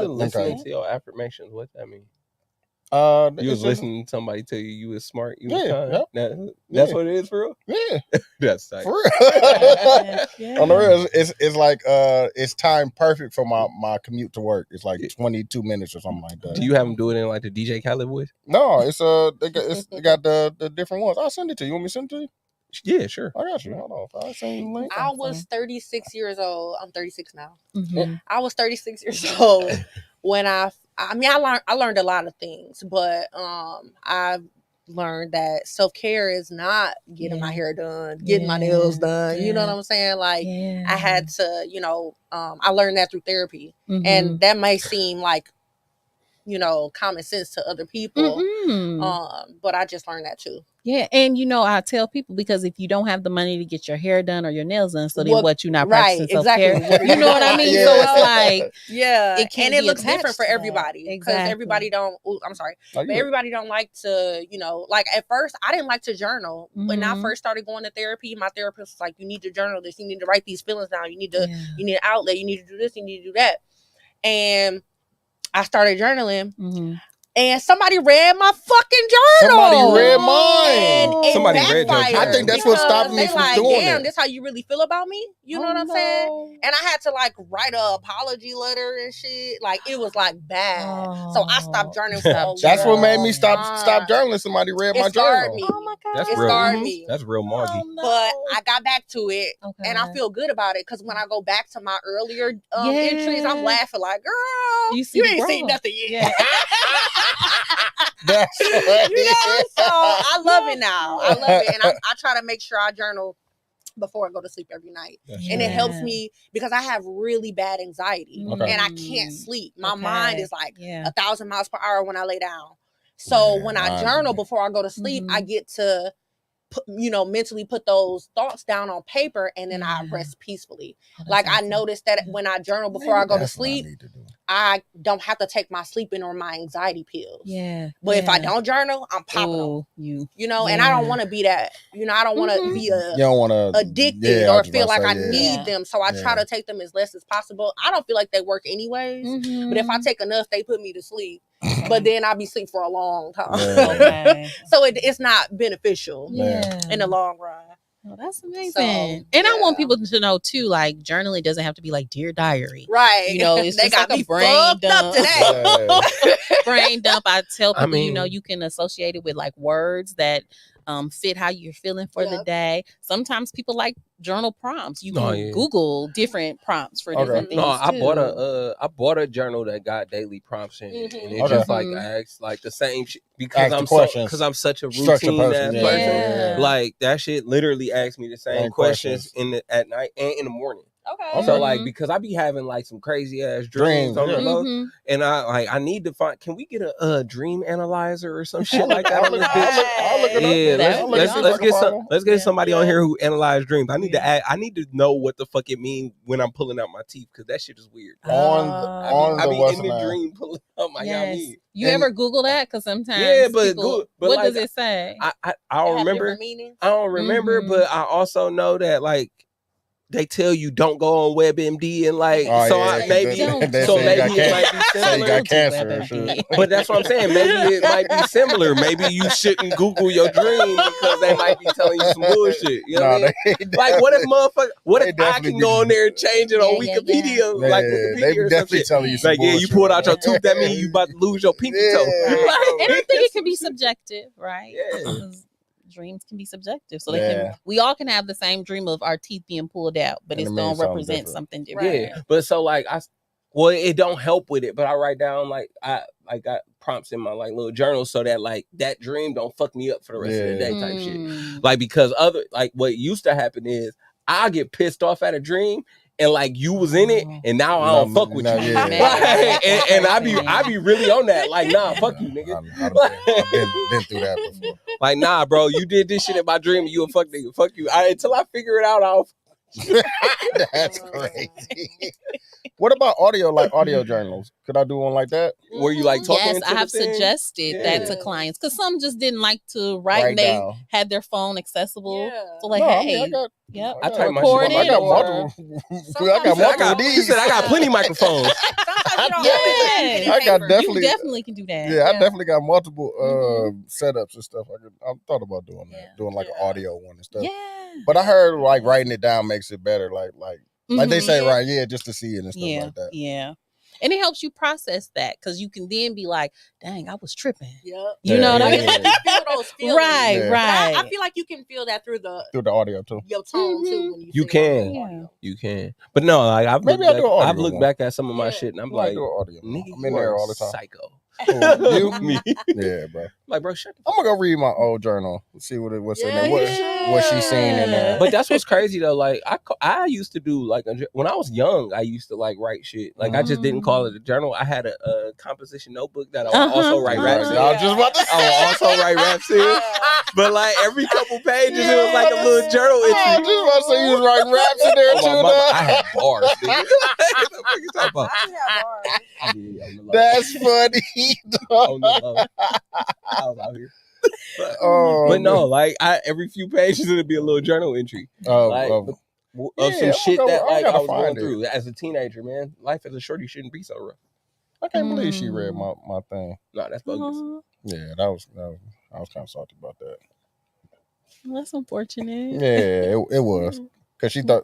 listening to your affirmations? What's that mean? You was listening to somebody tell you was smart. You was that's what it is for real. Yeah, that's tight. For real. On the real, it's like it's timed perfect for my commute to work. It's like 22 minutes or something like that. Do you have them do it in like the DJ Khaled voice? No, they got the different ones. I'll send it to you. You want me to send it to you? Yeah, sure. I got you. Hold on. I'll send you the link. I was 36 years old. I'm 36 now. I was 36 years old when I learned a lot of things, but I learned that self-care is not getting my hair done, getting my nails done. You know what I'm saying? Like I had to, I learned that through therapy, and that may seem like, common sense to other people. But I just learned that too. Yeah. And I tell people, because if you don't have the money to get your hair done or your nails done, so then what, you're not practicing self-care? Exactly. You know what I mean? So it's like, it can't, and it looks different for everybody. Because everybody don't, but everybody don't like to, like at first I didn't like to journal. When I first started going to therapy, my therapist was like, you need to journal this, you need to write these feelings down, you need an outlet, you need to do this, you need to do that. And I started journaling. And somebody read my fucking journal. Somebody read mine. And somebody read your journal. I think that's what stopped me from doing damn, it. This how you really feel about me? You know what I'm saying? And I had to like write a apology letter and shit. Like it was like bad. So I stopped journaling. That's what made me stop journaling. Somebody read my journal. Me. Oh my God. That's it real. scarred me. That's real Margie. But I got back to it, and I feel good about it because when I go back to my earlier entries, I'm laughing like, girl, you ain't seen nothing yet. That's so I love it now. I love it, and I try to make sure I journal before I go to sleep every night. And it helps me because I have really bad anxiety and I can't sleep. My mind is like 1,000 miles per hour when I lay down. So when I journal before I go to sleep, I get to mentally put those thoughts down on paper, and then I rest peacefully. Like I noticed that when I journal before I go to sleep, I don't have to take my sleeping or my anxiety pills. Yeah. But if I don't journal, I'm popping them. You know, and I don't want to be that. You know, I don't want to be addicted or feel like I need them. So I try to take them as less as possible. I don't feel like they work anyways. But if I take enough, they put me to sleep. But then I'll be asleep for a long time. So it's not beneficial in the long run. Oh, that's amazing. So, and I want people to know too, like journaling doesn't have to be like Dear Diary. Right. You know, it's they just got like me a brain dump. Brain dump. I tell people, you know, you can associate it with like words that fit how you're feeling for the day. Sometimes people like journal prompts. You can Google different prompts for different things. No, I bought a journal that got daily prompts in it, and it just like asks like the same shit because I'm such a routine ass person. Like that shit literally asks me the same questions at night and in the morning. Okay. So like because I be having like some crazy ass dreams on the low, and I need to find. Can we get a dream analyzer or some shit like that? I'll look it up. Let's get somebody on here who analyze dreams. I need to know what the fuck it means when I'm pulling out my teeth because that shit is weird. I be in the dream pulling out my mean. You ever Google that? Because sometimes but what like, does it say? I don't remember. I don't remember, but I also know that like. They tell you don't go on WebMD and like maybe it might be similar. You got cancer, but that's what I'm saying. Maybe it might be similar. Maybe you shouldn't Google your dream because they might be telling you some bullshit. You know what I mean? Like what if I can go on there and change it on Wikipedia? Like Wikipedia or definitely telling you some bullshit. You pulled out your tooth. That means you about to lose your pinky toe. And I think it can be subjective, right? Yeah. Dreams can be subjective, so we all can have the same dream of our teeth being pulled out, but it's gonna represent something different. Yeah, but so like it don't help with it, but I write down like I got prompts in my like little journal so that like that dream don't fuck me up for the rest of the day type shit. Like because what used to happen is I get pissed off at a dream. And like you was in it, and now I don't fuck with you. And I be really on that. Like, nah, fuck you, nigga. I've been through that before. Like, nah, bro, you did this shit in my dream, and you a fuck nigga. Fuck you. Until I figure it out, I'll. That's crazy. What about audio journals? Could I do one like that? Where you like talking? Yes, I have suggested that to clients because some just didn't like to write and they had their phone accessible. So like, hey, I turn my shit on. I got multiple these. You said I got plenty of microphones. I definitely can do that. Yeah, I definitely got multiple setups and stuff. I thought about doing that, doing like an audio one and stuff. Yeah. But I heard like writing it down makes it better. Like they say, right? Yeah, just to see it and stuff like that. Yeah. And it helps you process that because you can then be like, dang, I was tripping. Yep. You know what I mean? Feel those feelings. Right. I feel like you can feel that through the audio too. Your tone too. When you can. You can. But no, like I've looked back at some of my shit and I'm like, nigga, I'm in there all the time. Psycho. Me? Yeah, bro. Like, bro, shut the I'm gonna go read my old journal. See what's in there. What she's seen in there. But that's what's crazy though. Like, I used to do like when I was young. I used to like write shit. Like, I just didn't call it a journal. I had a composition notebook that I would also write raps in. I was just about to say. I would also write raps in. But like every couple pages, it was like a little journal entry. I was just about to say you was writing raps in there too. I had bars. What you talking about? That's funny. I was out here. But no, like every few pages it'd be a little journal entry. Of some shit that like I was going through as a teenager, man. Life as a shorty shouldn't be so rough. I can't believe she read my thing. No, that's bogus. Yeah, I was kind of salty about that. Well, that's unfortunate. Yeah, it was. Because she thought,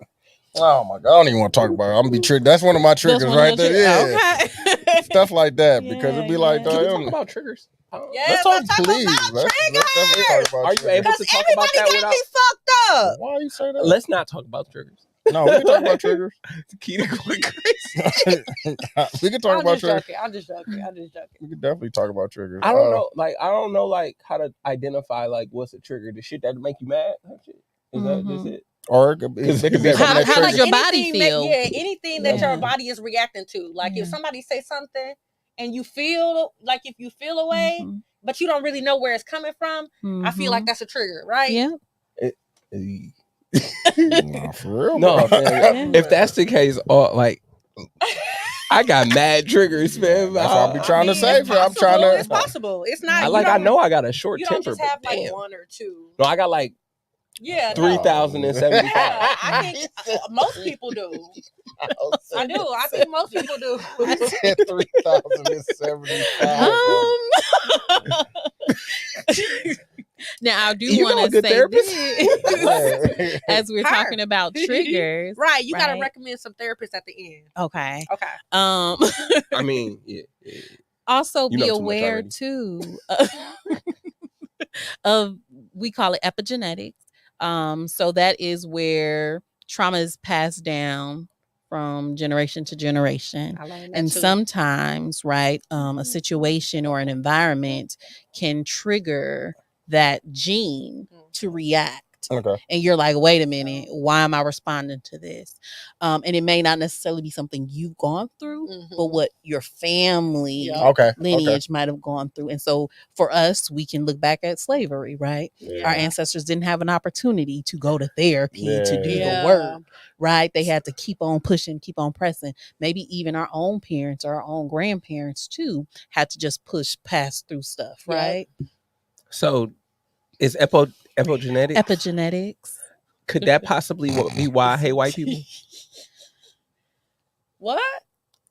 oh my God, I don't even want to talk about it. I'm going to be triggered. That's one of my triggers right there. Yeah. Okay. Stuff like that. Because it'd be like, can we talk about triggers? Let's talk, please. Let's talk about Are you able to talk about that without? Be fucked up. Why you say that? Let's not talk about triggers. No, we can talk about triggers. Key to going crazy. We can talk about triggers. I'm just joking. We can definitely talk about triggers. I don't know how to identify like what's a trigger. The shit that make you mad. Is that just it? Or it could be how does your body feel? Anything that your body is reacting to. Like if somebody say something and you feel like if you feel away, but you don't really know where it's coming from, I feel like that's a trigger, right? Yeah. No, for real. No, if that's the case, like I got mad triggers, man. That's what I be trying to say. I'm trying to. It's possible. It's not. I know I got a short temper. You don't just have like damn. 1 or 2. No, I got like 3,075. I think most people do. I do. I think most people do. 3,075. Now I do want to say this as we're talking about triggers. Right. You got to recommend some therapists at the end. Okay. I mean, yeah. Also be aware too of we call it epigenetics. So that is where trauma is passed down from generation to generation. And sometimes, right, a situation or an environment can trigger that gene to react. Okay. And you're like, wait a minute, why am I responding to this? And it may not necessarily be something you've gone through, but what your family lineage might have gone through. And so for us, we can look back at slavery, right? Yeah. Our ancestors didn't have an opportunity to go to therapy to do the work, right? They had to keep on pushing, keep on pressing. Maybe even our own parents or our own grandparents too had to just push past through stuff, right? So is epigenetics? Epigenetics. Could that possibly be why I hate white people? What?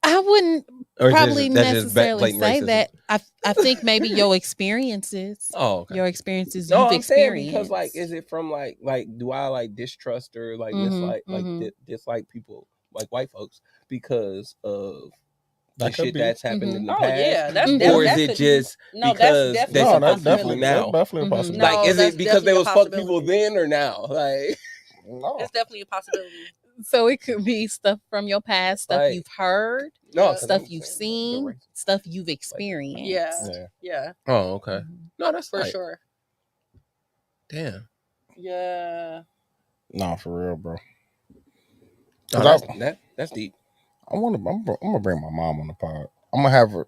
I wouldn't probably necessarily say that. I think maybe your experiences. Your experiences you've experienced. Because like, is it from like do I like distrust or like dislike people like white folks because of the shit that's happened in the past? Yeah, or is it just because that's definitely now? That's definitely a possibility. Like, is it because they was fuck people then or now? Like, no, it's definitely a possibility. So it could be stuff from your past, stuff you've heard, stuff you've seen, stuff you've experienced. Yeah. Oh, okay. No, that's for sure. Damn. Yeah. No, for real, bro. That's deep. I'm gonna bring my mom on the pod. I'm gonna have her.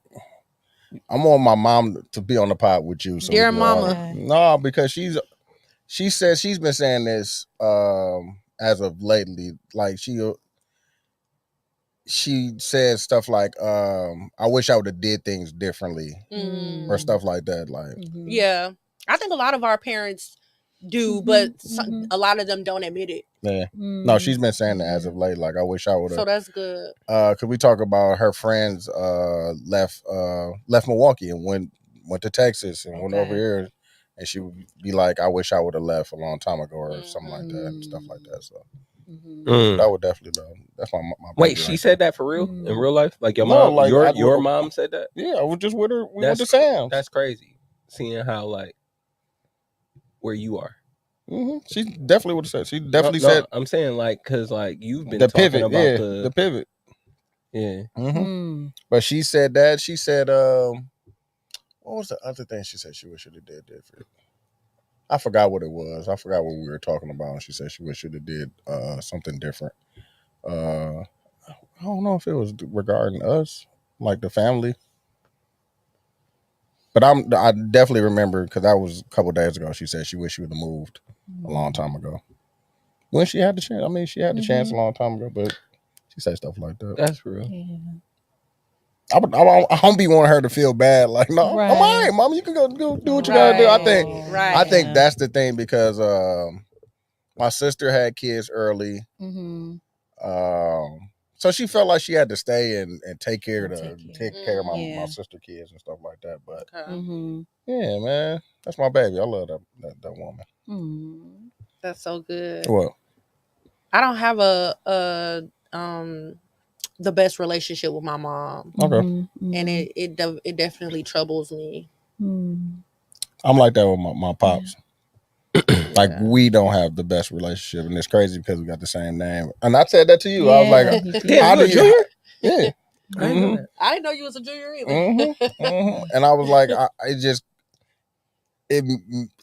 I want my mom to be on the pod with you. So dear mama. No, because she says she's been saying this as of lately. Like she says stuff like, I wish I would have did things differently or stuff like that. Like, yeah, I think a lot of our parents do, but a lot of them don't admit it. Yeah. No, she's been saying that as of late. Like, I wish I would have. So that's good. Cause we talk about her friends left Milwaukee and went to Texas and went over here, and she would be like, I wish I would have left a long time ago or something like that and stuff like that. So that would definitely love. That's my wait, she said that for real in real life? Like your mom, like your mom said that? Yeah, I was just with her. We went to Sam's. That's crazy. Seeing how like where you are. She definitely would have said. She definitely said. I'm saying like because like you've been the talking pivot, about the pivot. Yeah. But she said that. She said, what was the other thing she said she wish she'd have did different? I forgot what it was. I forgot what we were talking about. And she said she wish she'd have did something different. I don't know if it was regarding us, like the family. But I definitely remember because that was a couple of days ago. She said she wished she would have moved a long time ago. When she had the chance. I mean, she had the chance a long time ago, but she said stuff like that. That's real. Yeah. I don't be wanting her to feel bad. Like, no, I'm all right, Mom. You can go do what you gotta do. I think that's the thing because my sister had kids early. So she felt like she had to stay and take care of my sister kids and stuff like that. But yeah, man, that's my baby. I love that woman. That's so good. Well, I don't have the best relationship with my mom. Okay. And it definitely troubles me. I'm like that with my pops. Like we don't have the best relationship, and it's crazy because we got the same name. And I said that to you. I was like, "How do you?" Yeah. I didn't know you was a junior either. And I was like, it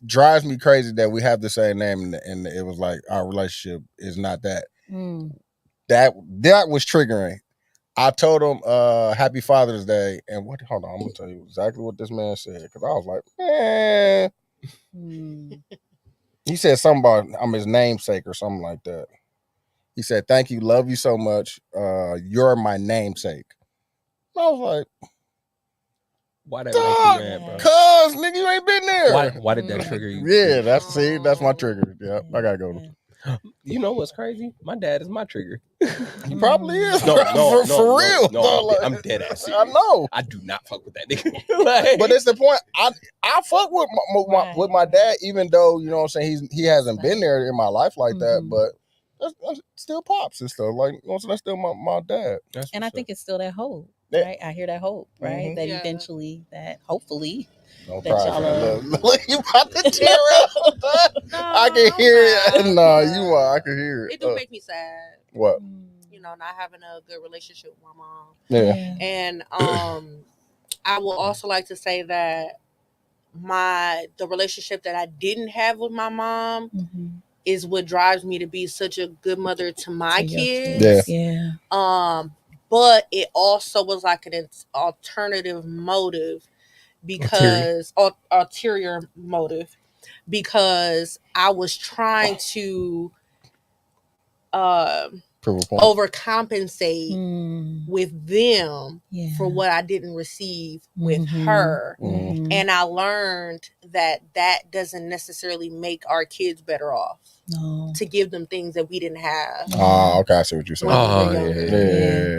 drives me crazy that we have the same name, and it was like our relationship is not that. That was triggering. I told him Happy Father's Day, and hold on, I'm gonna tell you exactly what this man said because I was like, man. He said something about I'm his namesake or something like that. He said, "Thank you, love you so much. You're my namesake." I was like, why that make you mad, bro? Cause nigga, you ain't been there. Why did that trigger you? Yeah, that's my trigger. Yeah, I gotta go. You know what's crazy? My dad is my trigger. He probably is. No, for real. No, I'm dead ass serious. I know. I do not fuck with that nigga. Like, but it's the point. I fuck with my dad, even though you know what I'm saying he hasn't been there in my life like that. But that's still pops and stuff. Like you know what I'm saying, that's still my dad. And I think it's still that hope. Right, I hear that hope, right? That eventually, that hopefully, don't that y'all look, you about to tear up. I can hear it. No, you are. I can hear it. It do make me sad. What? You know, not having a good relationship with my mom. Yeah. And I will also like to say that the relationship that I didn't have with my mom is what drives me to be such a good mother to my kids. Yeah. But it also was like an alternative motive because ulterior motive because I was trying to overcompensate with them for what I didn't receive with her. And I learned that doesn't necessarily make our kids better off. No. To give them things that we didn't have. Oh, okay. I see what you're saying.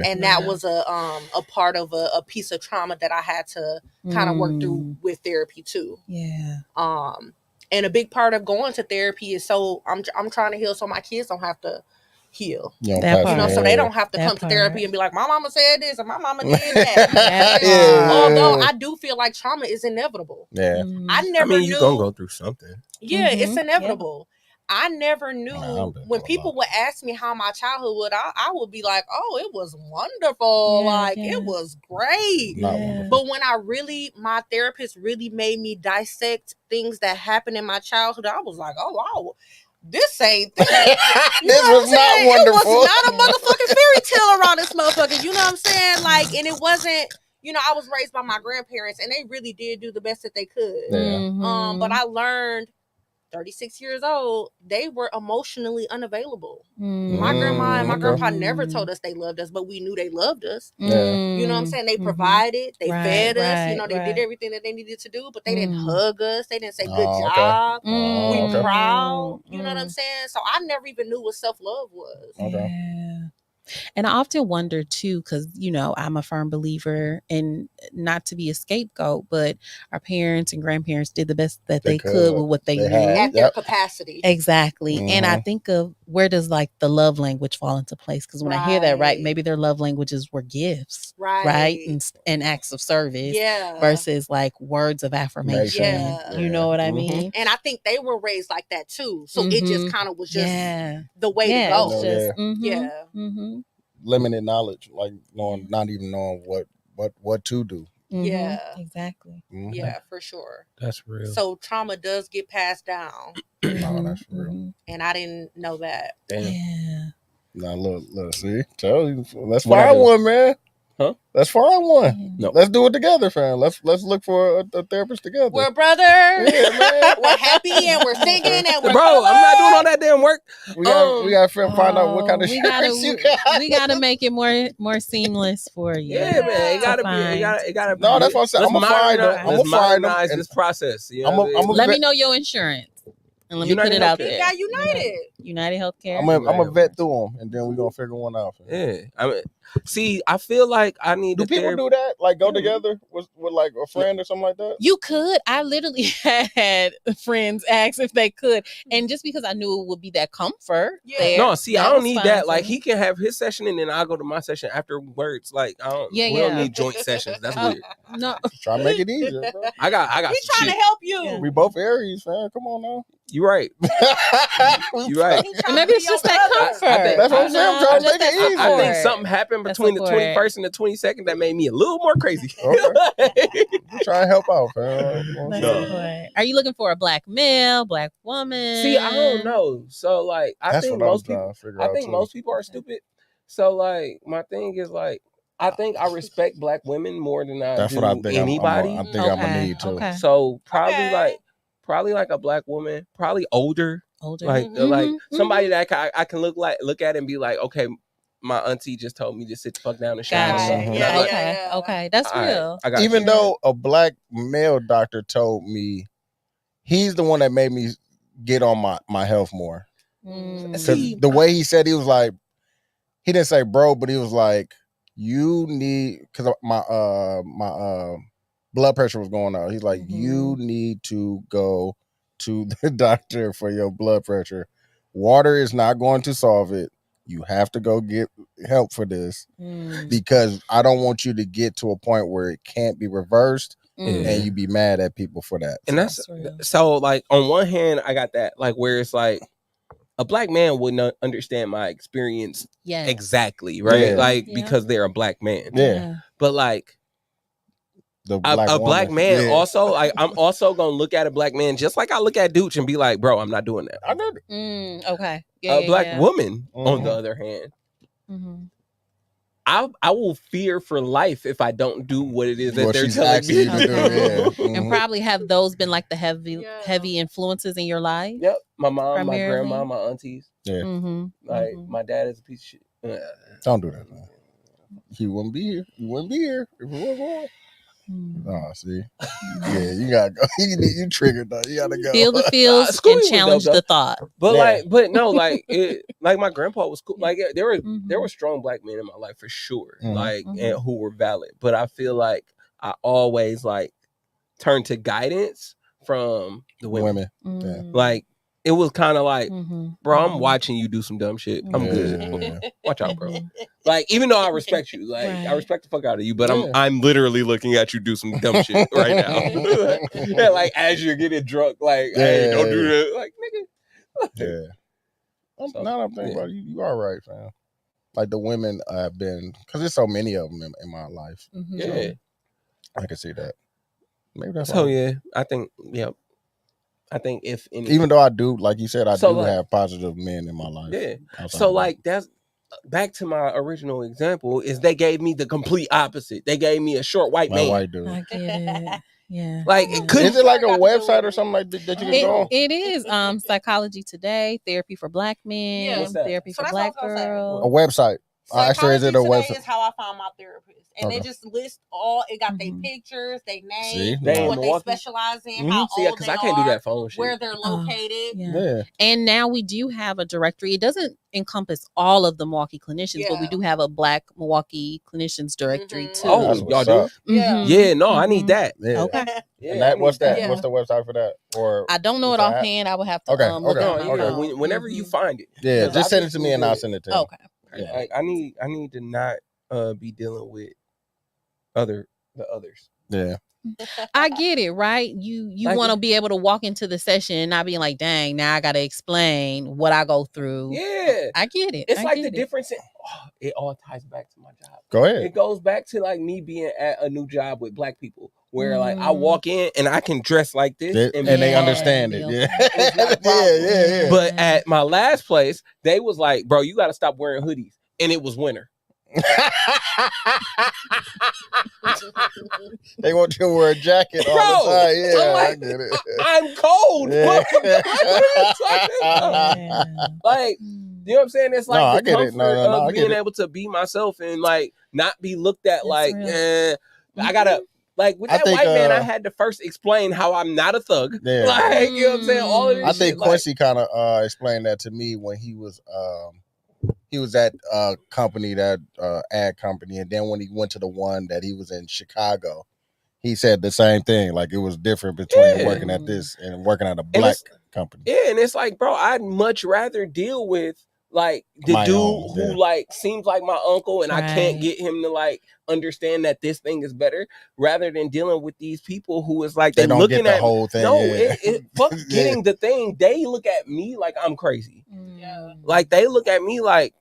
And that was a part of a piece of trauma that I had to kind of work through with therapy too. Yeah. And a big part of going to therapy is so I'm trying to heal so my kids don't have to heal. So they don't have to come to therapy and be like, my mama said this and my mama did that. Although I do feel like trauma is inevitable. Yeah. I never knew you're gonna go through something. Yeah, it's inevitable. I never knew when people would ask me how my childhood was, I would be like, oh, it was wonderful. It was great. But when my therapist really made me dissect things that happened in my childhood, I was like, oh, wow. This ain't this. This was not wonderful. It was not a motherfucking fairy tale around this motherfucker. You know what I'm saying? Like, and it wasn't, you know, I was raised by my grandparents and they really did do the best that they could. But I learned 36 years old, they were emotionally unavailable. My grandma and my grandpa never told us they loved us, but we knew they loved us. You know what I'm saying? They provided, they fed us, you know, they did everything that they needed to do, but they didn't hug us. They didn't say good job. We proud. You know what I'm saying? So I never even knew what self-love was. And I often wonder too, because, you know, I'm a firm believer and not to be a scapegoat, but our parents and grandparents did the best that they could with what they knew. At their capacity. Exactly. And I think of where does like the love language fall into place? Because when I hear that, right, maybe their love languages were gifts, right? And acts of service versus like words of affirmation. You know what I mean? And I think they were raised like that too. So it just kind of was just the way to go. Limited knowledge, like not even knowing what to do. Yeah, exactly. Yeah, for sure. That's real. So trauma does get passed down. Oh, that's real. And I didn't know that. Damn. Yeah. Now look, see, tell you that's far I won, man. Huh? That's far I won. No. Let's do it together, fam. Let's look for a therapist together. We're brothers. Yeah, man. We're happy and we're singing and we're I'm not doing all that damn work. We gotta find out what kind of shirts you got. We gotta make it more seamless for you. Yeah, man. It gotta be. No, that's what I'm saying. I'm gonna modernize this process. You know let me know your insurance. And let me put it out there. You got United Healthcare. I'm gonna vet through them, and then we're gonna figure one out. Yeah, I mean, see, I feel like I need. Do people do that? Like go together with like a friend or something like that? You could. I literally had friends ask if they could, and just because I knew it would be that comfort. There, no, see, I don't need that. Like he can have his session, and then I'll go to my session afterwards. Like I don't. We don't need joint sessions. That's weird. No, try to make it easier, bro. I got. We trying to help you. Yeah. We both Aries, man. Come on now. You're right. You're right. Maybe it's just that comfort. That's what I'm saying. I'm trying to make it easy. I think something happened between the 21st and the 22nd that made me a little more crazy. Okay. Try to help out, fam. Are you looking for a black male, black woman? See, I don't know. So, like, I think most people are stupid. So, like, my thing is like, I think I respect black women more than I do anybody. I think I'm gonna need to. Okay. So probably like a black woman, probably older, like somebody that I can look at and be like, okay, my auntie just told me to sit the fuck down and shower. Gotcha. Okay, that's real. Even though a black male doctor told me, he's the one that made me get on my health more. See, the way he said, he was like, he didn't say bro, but he was like, you need, because my blood pressure was going up. He's like, you need to go to the doctor for your blood pressure. Water is not going to solve it. You have to go get help for this because I don't want you to get to a point where it can't be reversed and you be mad at people for that. And that's so like on one hand, I got that like where it's like a black man wouldn't understand my experience exactly, right? Like because they're a black man. Yeah. But like a black man also, like I'm also gonna look at a black man just like I look at Dooch and be like, bro, I'm not doing that. I know that. Okay. A black woman, on the other hand, I will fear for life if I don't do what it is that they're telling me to do. And probably have those been like the heavy influences in your life? Yep. My mom, my grandma, my aunties. Yeah. Like my dad is a piece of shit. Don't do that, man. He wouldn't be here. He wouldn't be here if it was wrong. Oh, see, yeah, you gotta go. You triggered though. You gotta go. Feel the feels and challenge the thought. But like my grandpa was cool. Like there were strong black men in my life for sure. Like and who were valid. But I feel like I always like turned to guidance from the women. Yeah. Like it was kind of like, bro, I'm watching you do some dumb shit. I'm good. Watch out, bro. Like, even though I respect you, like I respect the fuck out of you, but I'm literally looking at you do some dumb shit right now. Yeah, like as you're getting drunk, like, hey, don't do that. Like, nigga. Yeah. Now that I'm thinking about it, you are right, fam. Like the women have been, because there's so many of them in my life. Yeah. I can see that. Maybe that's I think, I think if even though I do, like you said, I do have positive men in my life. Yeah. So like that's back to my original example is they gave me the complete opposite. They gave me a short white man. White dude. I get it. Yeah. Like it could. Is it like a website or something like that you can go on? It is Psychology Today, Therapy for Black Men, Therapy for Black Girls. A website. Actually, is it a website? Is how I found my therapist. And they just list all. It got their pictures, their name, what they specialize in, how old because I can't do that phone shit. Where they're located. Yeah. And now we do have a directory. It doesn't encompass all of the Milwaukee clinicians, but we do have a Black Milwaukee clinicians directory too. Oh, y'all do? Yeah. No, I need that. Yeah. Okay. And that, what's that? Yeah. What's the website for that? Or I don't know it offhand. I would have to look at my phone. Whenever you find it. Yeah, just send it to me and I'll send it to you. Okay. Yeah. Like, I need to not be dealing with the others. Yeah. I get it, right? You like want to be able to walk into the session and not being like, dang, now I gotta explain what I go through. Yeah. I get it. It's like the difference in it all ties back to my job. Go ahead. It goes back to like me being at a new job with Black people where like I walk in and I can dress like this and they understand it. Yeah. But at my last place, they was like, bro, you gotta stop wearing hoodies. And it was winter. They want you to wear a jacket all the time. Yeah, like, I get it. I'm cold. Like, you know what I'm saying? It's like the comfort of being able to be myself and like not be looked at like, I gotta. Like with that white man, I had to first explain how I'm not a thug. Yeah. Like, you know what I'm saying? All of this I think Quincy kind of explained that to me when he was at company, that ad company, and then when he went to the one that he was in Chicago, he said the same thing. Like it was different between working at this and working at a Black company. Yeah, and it's like, bro, I'd much rather deal with like the dude who like seems like my uncle and I can't get him to like understand that this thing is better, rather than dealing with these people who is like they don't looking get the at whole thing. No, fuck getting the thing. They look at me like I'm crazy. Yeah. Like they look at me like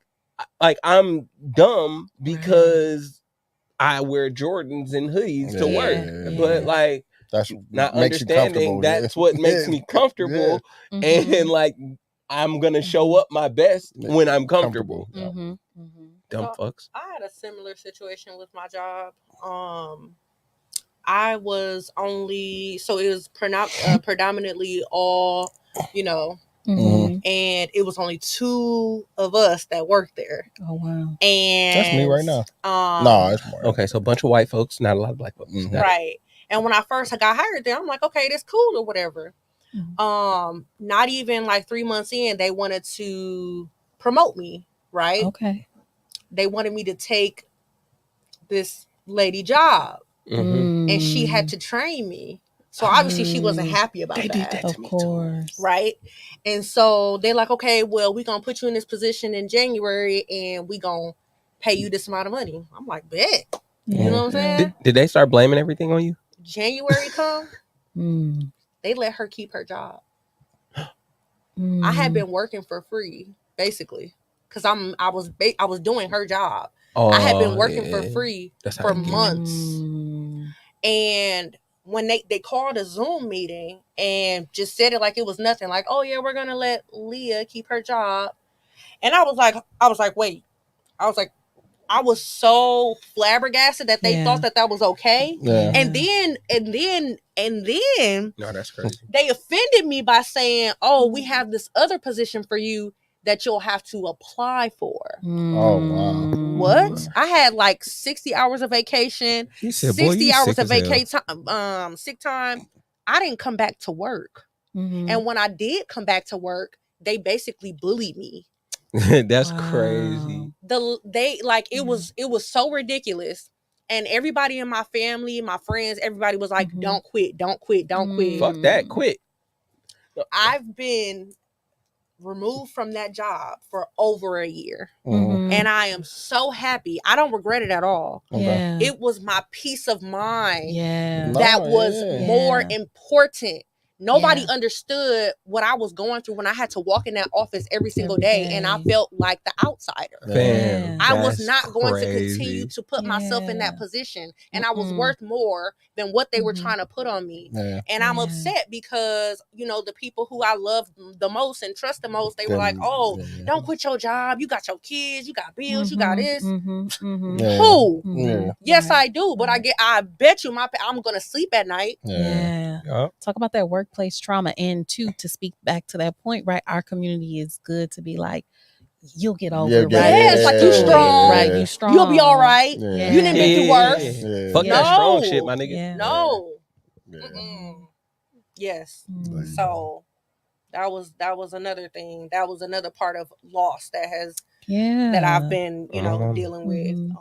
I'm dumb because I wear Jordans and hoodies to work. But like that's not understanding that's what makes me comfortable and like I'm gonna show up my best when I'm comfortable. Dumb fucks. I had a similar situation with my job. I was only it was predominantly all, and it was only 2 of us that worked there. Oh wow! And that's me right now. No, it's more. Okay, so a bunch of white folks, not a lot of black folks. Right. And when I first got hired there, I'm like, okay, that's cool or whatever. Not even like 3 months in, they wanted to promote me. Right. Okay. They wanted me to take this lady job, and she had to train me. So obviously she wasn't happy about that. Of course. Right. And so they're like, okay, well, we're going to put you in this position in January and we're going to pay you this amount of money. I'm like, bet. You know what I'm saying? Did they start blaming everything on you? January come, they let her keep her job. I had been working for free, basically, because I was doing her job. I had been working for free for months. And when they called a Zoom meeting and just said it like it was nothing, like, oh yeah, we're gonna let Leah keep her job. And I was like, wait. I was so flabbergasted that they thought that was okay. Yeah. And then no, that's crazy. They offended me by saying, oh, we have this other position for you that you'll have to apply for. Oh, wow. What? I had like 60 hours of vacation, He said, 60 hours of vacation sick time. I didn't come back to work. And when I did come back to work, they basically bullied me. That's crazy. It was so ridiculous. And everybody in my family, my friends, everybody was like, don't quit, don't quit, don't quit. Fuck that, quit. I've been removed from that job for over a year. And I am so happy. I don't regret it at all. Yeah. It was my peace of mind that was more important. Nobody understood what I was going through when I had to walk in that office every single day, and I felt like the outsider. I was not going to continue to put myself in that position, and I was worth more than what they were trying to put on me. And I'm upset because, the people who I love the most and trust the most, they were like, oh, don't quit your job. You got your kids, you got bills, you got this. Who? Yes, I do. But I bet you I'm going to sleep at night. Talk about that workplace trauma. And to speak back to that point, right? Our community is good to be like, you'll get over it, right? It's like you strong. Right, you strong. You'll be all right. You didn't been through worse. Fuck that strong shit, my nigga. No. Yes. So that was another thing. That was another part of loss that I've been, dealing with.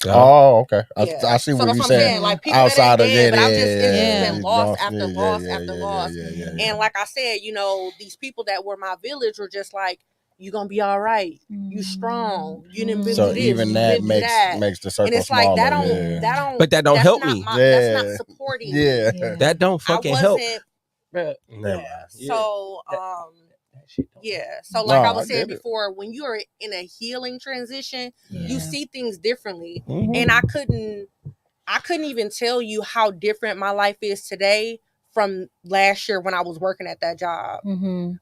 Oh, okay. I see what you're saying. Like, people outside of it, it's been loss after loss after loss. And like I said, these people that were my village were just like, you gonna be all right. You strong. You didn't been through this. Even that makes the circle. And it's like that don't. But that don't help me. That's not supporting. That don't fucking help. So So like I was saying before, when you're in a healing transition, you see things differently. And I couldn't even tell you how different my life is today from last year when I was working at that job.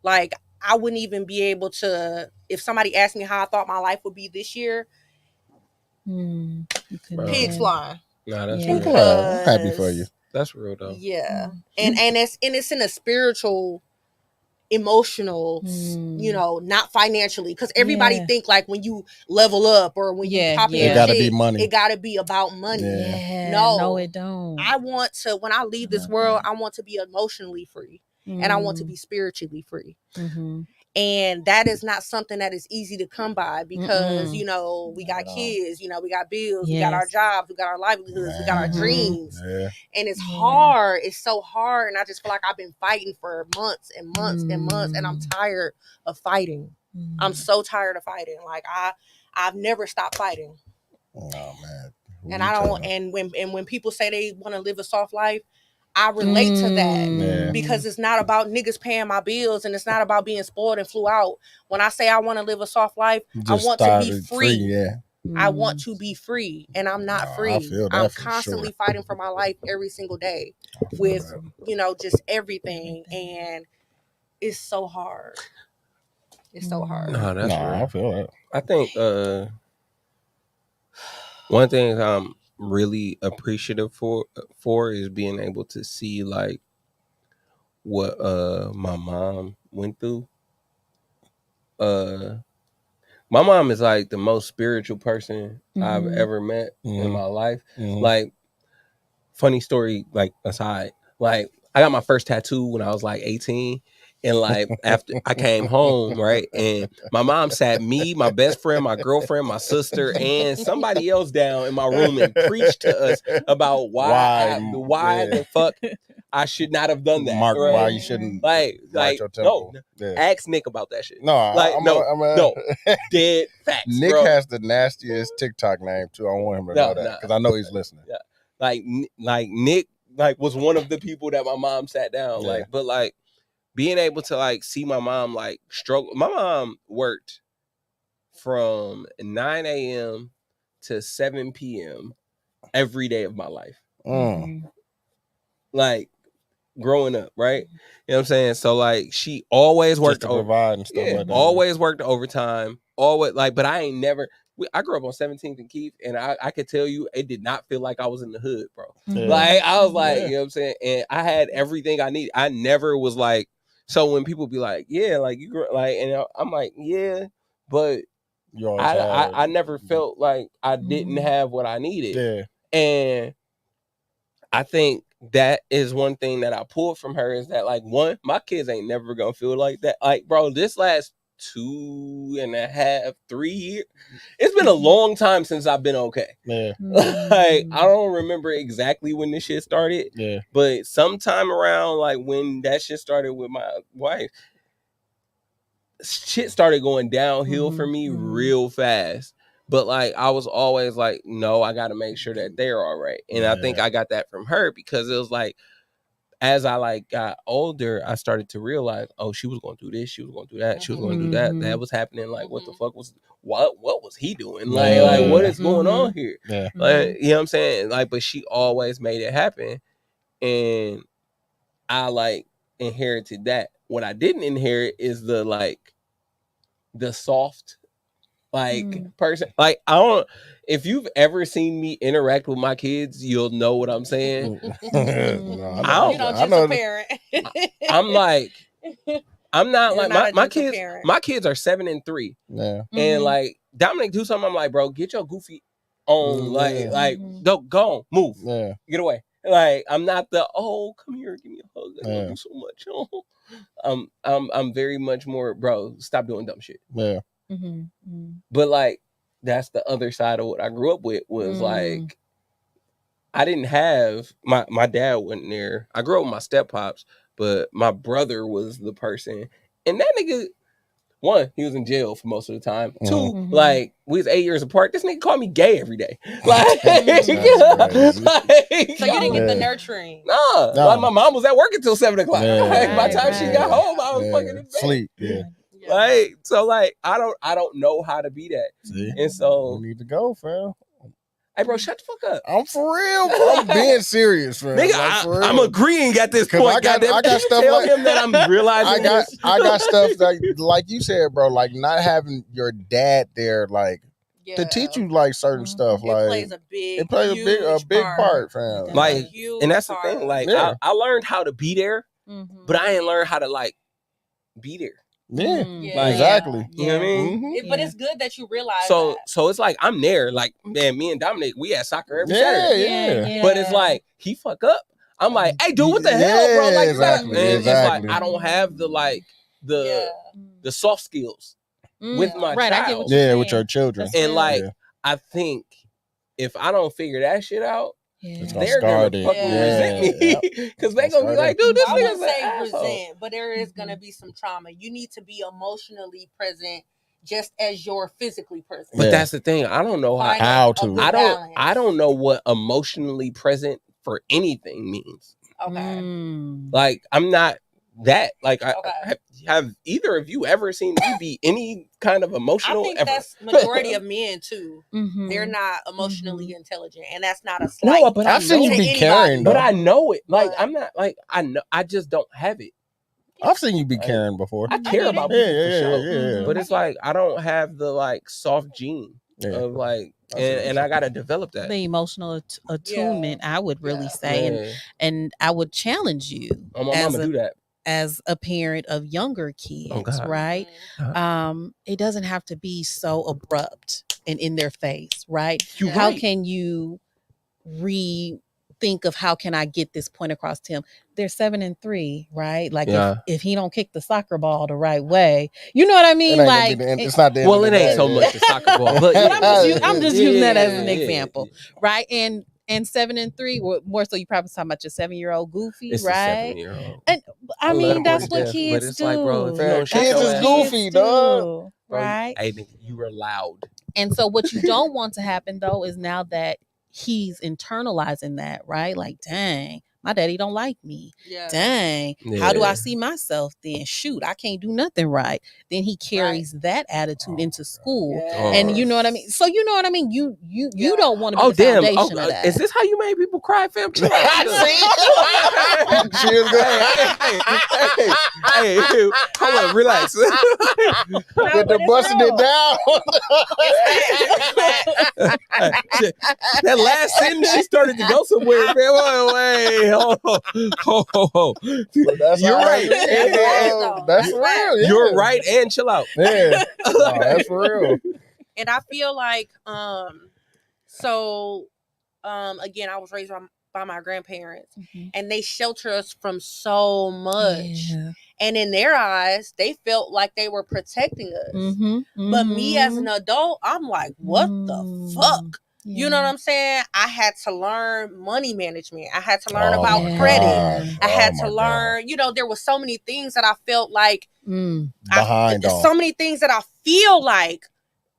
Like, I wouldn't even be able to, if somebody asked me how I thought my life would be this year, pigs flying. Nah, that's real. I'm happy for you. That's real though. Yeah. And it's in a spiritual, emotional, not financially, because everybody think like when you level up or when you pop in, it gotta be money. It gotta be about money. No, it don't. I want to, when I leave this world, I want to be emotionally free, and I want to be spiritually free. And that is not something that is easy to come by because, we got kids, we got bills, we got our jobs, we got our livelihoods, we got our dreams. And it's hard. It's so hard. And I just feel like I've been fighting for months and months and months, and I'm tired of fighting. I'm so tired of fighting. Like, I've never stopped fighting. Oh, man. And I don't, and when people say they want to live a soft life, I relate to that because it's not about niggas paying my bills, and it's not about being spoiled and flew out. When I say I want to live a soft life, I want to be free. I want to be free, and I'm not free. I'm constantly fighting for my life every single day with, just everything. And it's so hard. It's so hard. No, that's I feel that. I think one thing I'm really appreciative for is being able to see like what my mom went through. My mom is like the most spiritual person I've ever met in my life. Like, funny story, like aside, like I got my first tattoo when I was like 18. And like after I came home, right, and my mom sat me, my best friend, my girlfriend, my sister, and somebody else down in my room and preached to us about why the fuck I should not have done that. Mark, right? why you shouldn't like your temple. ask Nick about that shit. No, no, dead facts. Nick bro. has the nastiest TikTok name too. I want him to know that because I know he's listening. Yeah, like Nick, like was one of the people that my mom sat down. Yeah. Like, but like being able to like see my mom like struggle. My mom worked from 9 a.m. to 7 p.m. every day of my life. Like growing up, right? You know what I'm saying? So like she always worked to provide and stuff like that. Always worked overtime. Always like, but I ain't never. I grew up on 17th and Keith, and I could tell you it did not feel like I was in the hood, bro. Yeah. Like I was like, you know what I'm saying? And I had everything I need. I never was like, so when people be like, yeah, like you grew like, and I'm like, yeah, but I never felt like I didn't have what I needed. Yeah. And I think that is one thing that I pulled from her is that, like, one, my kids ain't never gonna feel like that. Like, bro, this last 2.5, 3 years, it's been a long time since I've been okay. Yeah. Like, I don't remember exactly when this shit started. Yeah. But sometime around, like, when that shit started with my wife, shit started going downhill for me real fast. But like I was always like, no, I got to make sure that they're all right. And I think I got that from her because it was like, as I like got older, I started to realize, oh, she was going through this, she was going through that, she was going through that. That was happening. Like, what the fuck was what was he doing? Like what is going on here? Yeah. Like, you know what I'm saying? Like, but she always made it happen, and I like inherited that. What I didn't inherit is the soft person. Like, I don't, if you've ever seen me interact with my kids, you'll know what I'm saying. I know. Parent. I'm like, I'm not like my kids. Parent. My kids are 7 and 3. Yeah. And like Dominic do something, I'm like, bro, get your goofy on. Like go on, move. Yeah. Get away. Like, I'm not the come here, give me a hug. I love you so much. I'm very much more, bro, stop doing dumb shit. Yeah. But like that's the other side of what I grew up with was like I didn't have my dad wasn't there. I grew up with my step pops, but my brother was the person, and that nigga, one, he was in jail for most of the time. 2, like we was 8 years apart. This nigga called me gay every day. Like, so you didn't get the nurturing. Nah. Like my mom was at work until 7 o'clock. Yeah. Like, by the time she got home, I was fucking in bed. Sleep. Yeah. Like, so like I don't know how to be that. See? And so you need to go, fam. Hey, bro, shut the fuck up. I'm for real, bro. I'm being serious, fam. Nigga, like, I'm agreeing at this point. I got stuff tell like him that I'm realizing I got stuff like you said, bro, like not having your dad there, like to teach you like certain stuff. Like it plays a big part, fam. Like, and that's the thing. Like I learned how to be there, but I ain't learned how to like be there. Yeah, exactly. You know what I mean? But it's good that you realize so it's like I'm there. Like, man, me and Dominic, we had soccer every Saturday. Yeah. But it's like he fuck up. I'm like, hey, dude, what the hell, bro? Like, exactly. It's like I don't have the the soft skills with my child. With your children. And like I think if I don't figure that shit out, they're gonna fucking resent me because they're gonna be like, dude, this nigga's an asshole. Resent, but there is gonna be some trauma. You need to be emotionally present just as you're physically present. But that's the thing. I don't know how to. I don't know what emotionally present for anything means. Okay. Like I'm not that. Like have either of you ever seen me be any kind of emotional? I think that's majority of men too. They're not emotionally intelligent, and that's not a slight. No, but I've seen you be caring, but I know it. Like I'm not like I know. I just don't have it. I've seen you be caring before. I care about people for sure. But it's like I don't have the like soft gene of like, and I gotta develop that. The emotional attunement, I would really say, and I would challenge you. My mama do that. as a parent of younger kids, right? It doesn't have to be so abrupt and in their face, right? How can you rethink of how can I get this point across to him? They're 7 and 3, right? Like if he don't kick the soccer ball the right way, you know what I mean? Like it's not the well, it ain't so much the soccer ball, but I'm just using that as an example, right? And 7 and 3, more so you probably talking about your 7-year-old Goofy, it's right? 7-year-old. And I mean that's what kids but it's do. Like, bro, if you don't kids is goofy, dog. Right? Hey, nigga, you were loud. And so what you don't want to happen though is now that he's internalizing that, right? Like, dang, my daddy don't like me. Yeah. Dang, how do I see myself then? Shoot, I can't do nothing right. Then he carries that attitude into school. And you know what I mean? So you know what I mean? You don't want to be the foundation of that. Is this how you made people cry, fam? Hey, hold on, relax. With the busting it down. That last sentence, she started to go somewhere, man. Wait. You're right. That's real. Yeah. You're right, and chill out. Yeah, that's real. And I feel like, again, I was raised by my grandparents, and they shelter us from so much. Yeah. And in their eyes, they felt like they were protecting us. But me as an adult, I'm like, what the fuck? Yeah. You know what I'm saying? I had to learn money management. I had to learn about credit. I had to learn, there were so many things that I felt like so many things that I feel like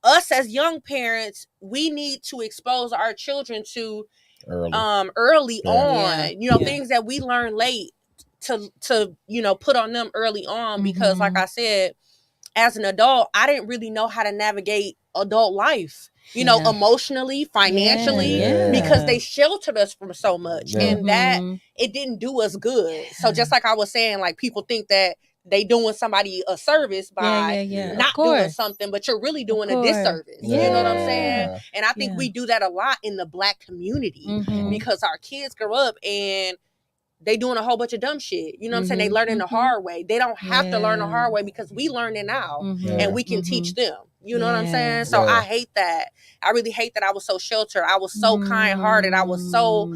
us as young parents, we need to expose our children to early on, things that we learn late to put on them early on, because like I said, as an adult, I didn't really know how to navigate adult life. Emotionally, financially, because they sheltered us from so much, and that it didn't do us good. So just like I was saying, like people think that they doing somebody a service by not doing something, but you're really doing a disservice. You know what I'm saying? And I think we do that a lot in the Black community, because our kids grow up and they doing a whole bunch of dumb shit. You know what I'm saying? They learning the hard way. They don't have to learn the hard way, because we learn it now and we can teach them. You know what I'm saying? So I hate that. I really hate that I was so sheltered. I was so kind-hearted. I was so,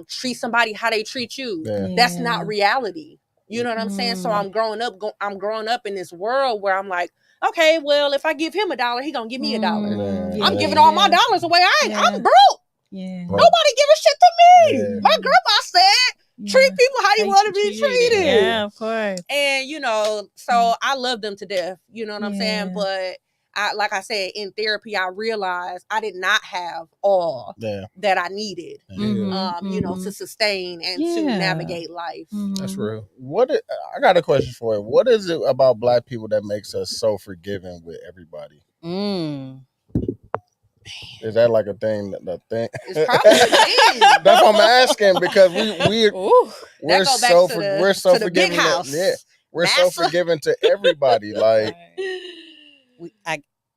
treat somebody how they treat you. That's not reality. You know what I'm saying? So I'm growing up in this world where I'm like, okay, well, if I give him $1, he gonna give me $1. I'm giving all my dollars away. I'm broke. Nobody give a shit to me. My grandma said, treat people how you want to be treated. Yeah, of course. And, so I love them to death. You know what I'm saying? But like I said, in therapy, I realized I did not have all that I needed, to sustain and to navigate life. That's real. I got a question for you. What is it about Black people that makes us so forgiving with everybody? Is that like a thing? It's probably a thing. That's what I'm asking, because we're so forgiving. We're so forgiving to everybody. Like,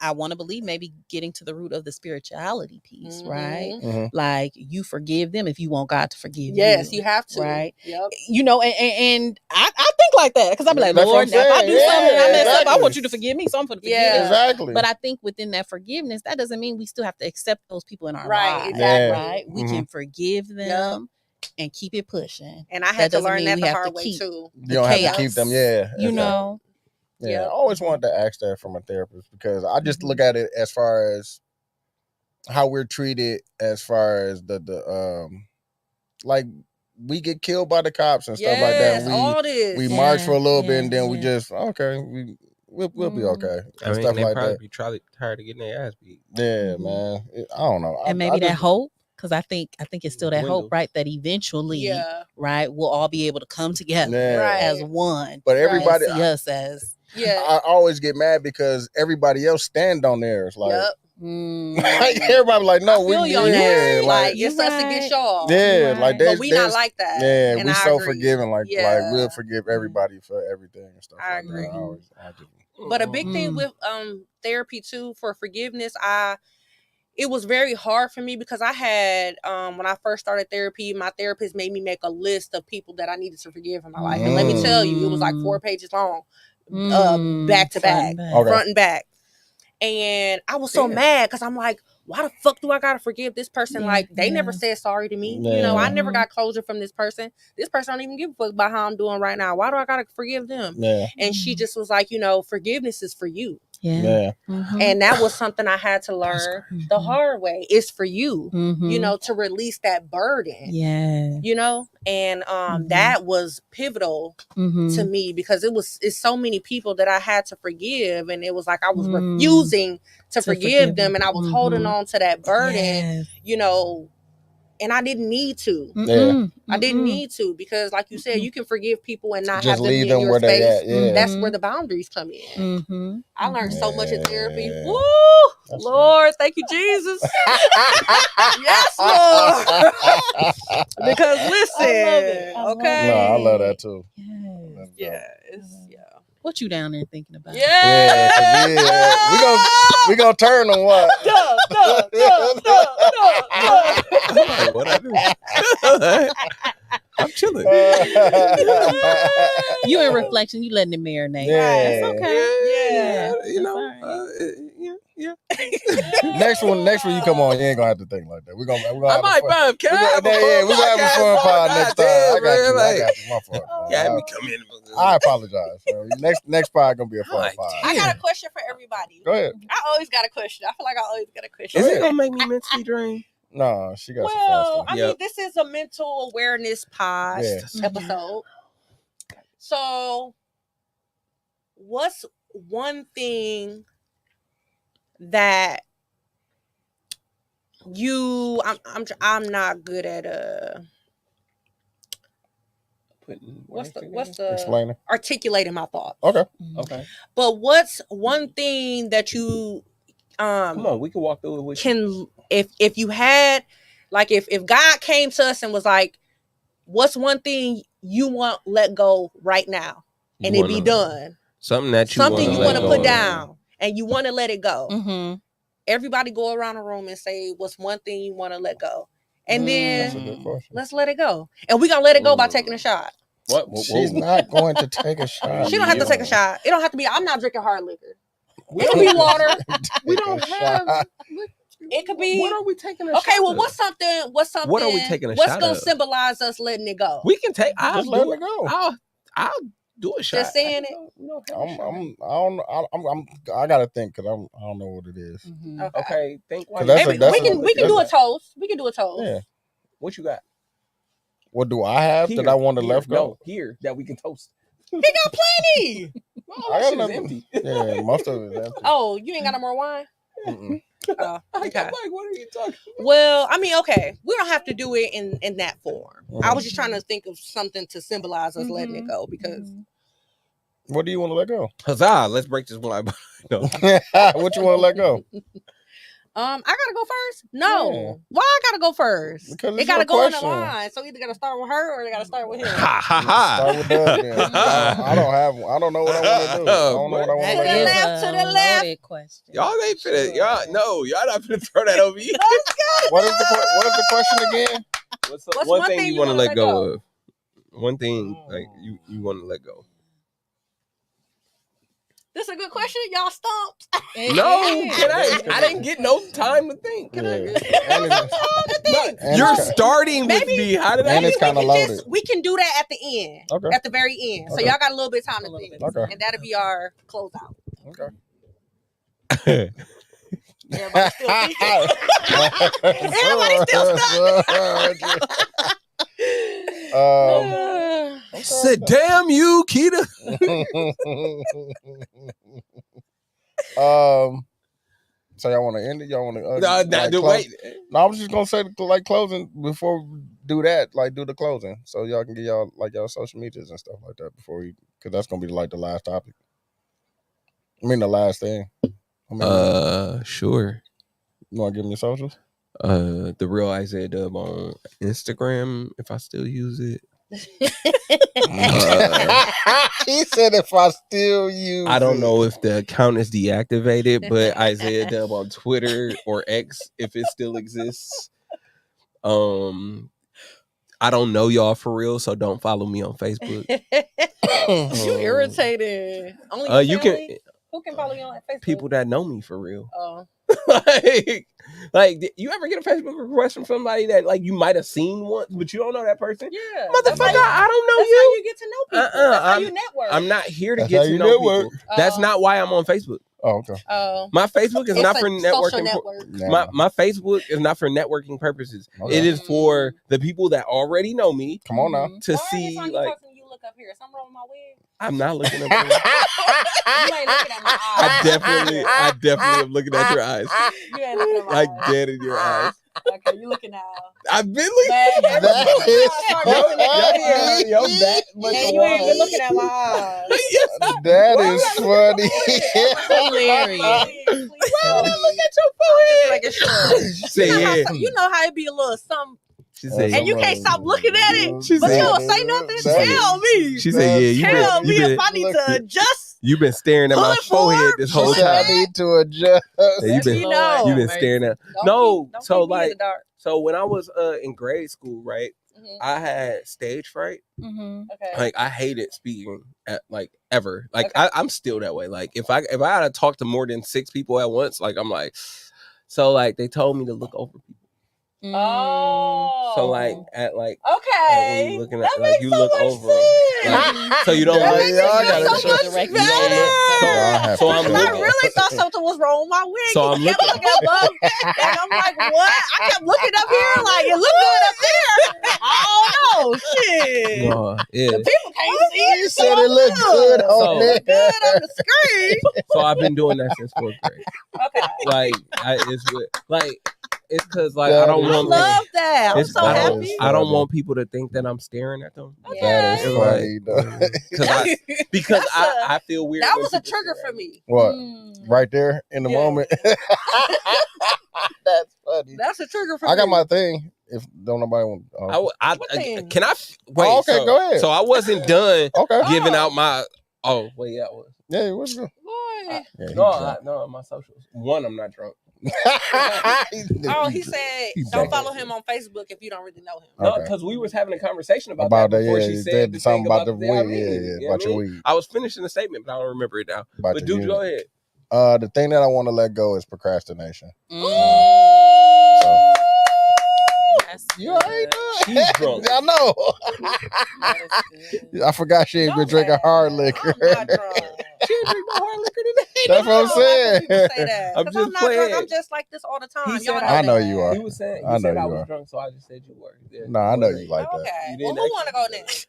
I want to believe maybe getting to the root of the spirituality piece, right? Like, you forgive them if you want God to forgive you. Yes, you have to. Right? Yep. And I think like that, because I'm like, Lord, now if I do something and I mess up, I want you to forgive me, so I'm going to forgive you. Exactly. But I think within that forgiveness, that doesn't mean we still have to accept those people in our lives. Exactly. Right? We can forgive them and keep it pushing. And I had to learn that the hard way too. You don't have to keep them, you know. Yeah, I always wanted to ask that from a therapist, because I just look at it as far as how we're treated, as far as the like we get killed by the cops and stuff like that. We march for a little bit and then we just we'll be okay. I mean, stuff they like probably that. be tired of getting their ass beat. Yeah, man. I don't know. And maybe that hope. Because I think it's still that hope, right? That eventually, right, we'll all be able to come together as one. But everybody see us as I always get mad because everybody else stand on theirs. Like, like everybody like, no, we like it's us against y'all. Yeah, like but we not like that. Yeah, we so forgiving. Like we'll forgive everybody for everything and stuff. I agree. But a big thing with therapy too, for forgiveness, it was very hard for me because I had, when I first started therapy, my therapist made me make a list of people that I needed to forgive in my life. And let me tell you, it was like 4 pages long, back to back, front and back. And I was so mad because I'm like, why the fuck do I gotta forgive this person? Like, they never said sorry to me. You know, I never got closure from this person. This person don't even give a fuck about how I'm doing right now. Why do I gotta forgive them? And she just was like, you know, forgiveness is for you. And that was something I had to learn the hard way. It's for you, you know, to release that burden. You know, and that was pivotal to me because it's so many people that I had to forgive, and it was like I was refusing to forgive them, and I was holding on to that burden, you know. And I didn't need to. I didn't need to because, like you said, you can forgive people and not just have them in your space. That's where the boundaries come in. I learned so much in therapy. Woo! That's Lord, thank you, Jesus. Yes, Lord. Because listen, okay. No, I love that too. What you down there thinking about? We gonna turn on what? What I do? I'm chilling. You in reflection. You letting it marinate. It's okay. You know. Next one, you come on. You ain't gonna have to think like that. We're gonna I might have we're gonna have a fun pod next time. I got you. My fault. Yeah, me come in. I apologize. Next pod gonna be a fun pod. I got a question for everybody. Go ahead. I always got a question. I feel like I always got a question. Is it gonna make me mentally drained? No, she got some fun stuff. I mean, this is a mental awareness pod episode. So, what's one thing that I'm not good at what's the explaining, articulating my thoughts. Okay. But what's one thing that you come on, we can walk through it with you. If you had, like, if God came to us and was like, what's one thing you want let go right now and it be done? Something you want to put down and you want to let it go. Everybody go around the room and say, what's one thing you want to let go? And then let's let it go. And we're going to let it go by taking a shot. What? She's not going to take a shot. She don't have to take a shot. It don't have to be, I'm not drinking hard liquor. It could be water. We don't have... It could be. What are we taking a shot? Okay, well, what's something? What are we taking a shot? What's gonna symbolize us letting it go? We can take. I'll let it go. I'll do a shot. Just saying it. I gotta think because I don't know what it is. Okay, think. We can do a toast. We can do a toast. Yeah. What you got? What do I have that I want to let go? No, here that we can toast. He got plenty. I got nothing empty. Yeah, most of it is empty. Oh, you ain't got no more wine? Okay. Like, what are you talking about? Well, I mean, okay, we don't have to do it in that form. I was just trying to think of something to symbolize us letting it go because. What do you want to let go? Huzzah! Let's break this one. No. What you want to let go? I gotta go first. No, why I gotta go first? Because it gotta go in the line. So either gotta start with her or they gotta start with him. Ha ha ha! Start with that. I don't have. I don't know what I want to do. I don't know what I want to do. To the left. Question. Y'all ain't finna. Y'all not finna throw that over you. What is the question again? What's one thing you want to let go of? One thing like you want to let go. This is a good question. Y'all stumped. No, can I didn't get no time to think. Can I get time to think? You're starting with me. How did I? And it's kind of loaded. We can do that at the end. Okay. At the very end. So y'all got a little bit of time to think. Okay. And that'll be our closeout. Okay. Everybody's still thinking. Everybody's still stuck. Said, damn you, Keita. So y'all want to end it? Y'all want to wait? No, I was just gonna say like closing before we do that. Like do the closing, so y'all can get y'all social medias and stuff like that before you, because that's gonna be like the last topic. I mean the last thing. Sure. You want to give me your socials? The Real Isaiah Dub on Instagram, if I still use it. He said if I still use I don't know if the account is deactivated, but Isaiah Dub on Twitter or X, if it still exists. I don't know y'all for real, so don't follow me on Facebook. You irritated. Only you can. Who can follow you on Facebook? People that know me for real. Oh. like, you ever get a Facebook request from somebody that like you might have seen once, but you don't know that person? Yeah, motherfucker, I don't know that's you. How you get to know people. That's how you network. I'm not here to get to know people. That's not why I'm on Facebook. Oh, okay. My Facebook is not for networking. My Facebook is not for networking purposes. Okay. It is for the people that already know me. Come on now. To see like. You look up here. Something wrong with my wig? I'm not looking up here. You ain't looking at my eyes. I definitely am looking at your eyes. You ain't looking at my eyes. Like dead in your eyes. Okay, you looking now. I've been looking. That is yo, that much and you ain't been looking at my eyes. That is funny. Hilarious. Look at your forehead. Just sure. Say yeah. You know how it be a little something. She said, and you can't stop looking at it. She but said, you don't say nothing. Tell me. She said, "Yeah, tell me if I need to adjust." You've been staring at my forehead this whole time. I need to adjust. You've been staring at. Don't so like, so when I was in grade school, right? Mm-hmm. I had stage fright. Mm-hmm. Okay. Like I hated speaking at like ever. Like okay. I'm still that way. Like if I had to talk to more than 6 people at once, like I'm like, so like they told me to look over people. Oh, so like at like okay, like you looking at like you so look over like, so you don't like so much better. So I'm looking. I really thought something was wrong with my wig. So I'm looking above, and I'm like, what? I kept looking up here like it looked good up there. Oh no, shit! Yeah. The people can't see it. You said it looked good on there. Good on the screen. So I've been doing that since 4th grade. Okay. Like it's because like I don't want. I love that. I'm so happy. I don't want people to think that I'm staring at them. Okay. That is funny, because I feel weird. That was a trigger for me. What? Right there in the moment. That's funny. That's a trigger for me. I got my thing. If don't nobody want, can I? Wait. Oh, okay, go ahead. So I wasn't done. Giving out my. Oh wait, yeah, I was. Yeah, what's good? No, my socials. One, I'm not drunk. He said don't follow him on Facebook if you don't really know him. No, because we was having a conversation about that before she said something about the weed. Yeah, about your weed. I was finishing the statement, but I don't remember it now. But dude, go ahead. The thing that I want to let go is procrastination. You already know. She's drunk. I know. I forgot she ain't been drinking hard liquor. I'm not drunk. She didn't drink no hard liquor today. That's what I'm saying. Say that. I'm just not playing. Drunk. I'm just like this all the time. I know you are. He was saying I was drunk, so I just said you were. No, I know you like that. Okay. Well, who want to go next?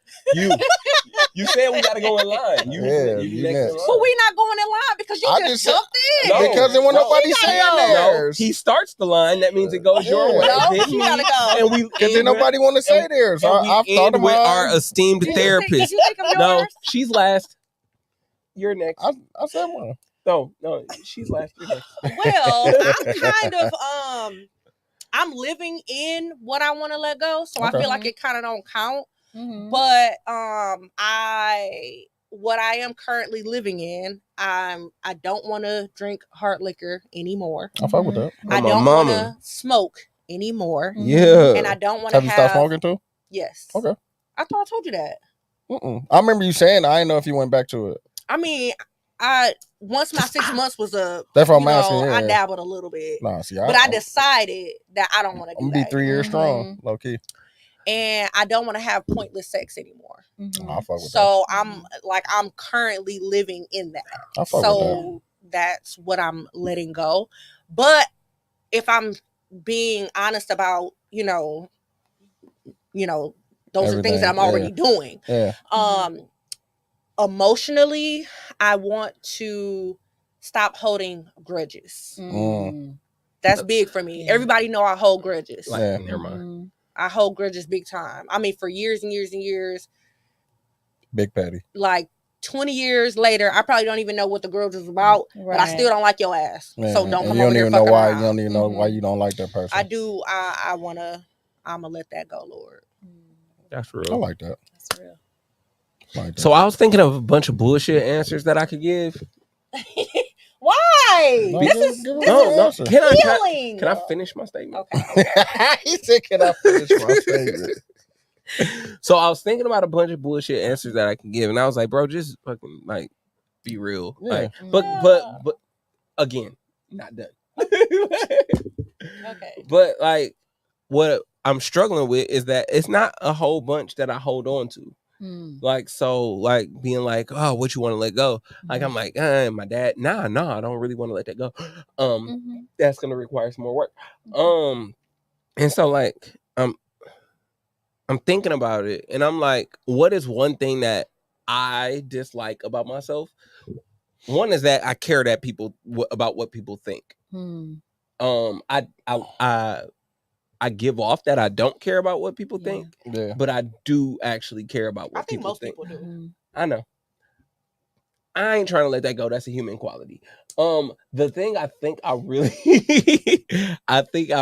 You said we got to go in line. You next. But we not going in line because you just jumped in. No, because there wasn't nobody saying theirs. He starts the line. That means it goes your way. No, you gotta go. And because then nobody want to say theirs. So I've thought of with our esteemed therapist. No, she's last. You're next. I said one. No, she's last. You're next. Well, I'm kind of I'm living in what I want to let go, so I feel like it kind of don't count. Mm-hmm. But what I am currently living in, I don't want to drink hard liquor anymore. I fuck with that. I don't want to smoke anymore. Yeah, and I don't want to have you stopped smoking too? Yes. Okay. I thought I told you that. I remember you saying that. I didn't know if you went back to it. I mean, once my 6 months was up, that's what I'm asking. Yeah. I dabbled a little bit. Nah, see, but I decided that I don't want to do that. I'm gonna be 3 years strong, low key. And I don't want to have pointless sex anymore. Mm-hmm. I'll fuck with so that. I'm currently living in that. I'll fuck with that. That's what I'm letting go. But if I'm being honest about, those are things that I'm already doing. Yeah. Emotionally, I want to stop holding grudges. That's big for me. Everybody know I hold grudges. Never mind. I hold grudges big time. I mean, for years and years and years. Big Patty. Like 20 years later, I probably don't even know what the grudge was about, but I still don't like your ass. Man, so don't come over here. You don't even know why you don't like that person. I do. I'm gonna let that go, Lord. That's real. I like that. That's real. So I was thinking of a bunch of bullshit answers that I could give. Why? No, This is healing. Can I finish my statement? Okay. He said, "Can I finish my statement?" So I was thinking about a bunch of bullshit answers that I can give, and I was like, bro, just fucking like be real. Yeah. Like, but again, not done. Okay. But like, what I'm struggling with is that it's not a whole bunch that I hold on to. Like, so like being like, oh, what you want to let go? Like, I'm like, my dad, nah, I don't really want to let that go. That's gonna require some more work. And so like I'm thinking about it, and I'm like, what is one thing that I dislike about myself? One is that I care that people about what people think. I give off that I don't care about what people think, but I do actually care about what people think. I think most people do. I know. I ain't trying to let that go. That's a human quality. The thing I think I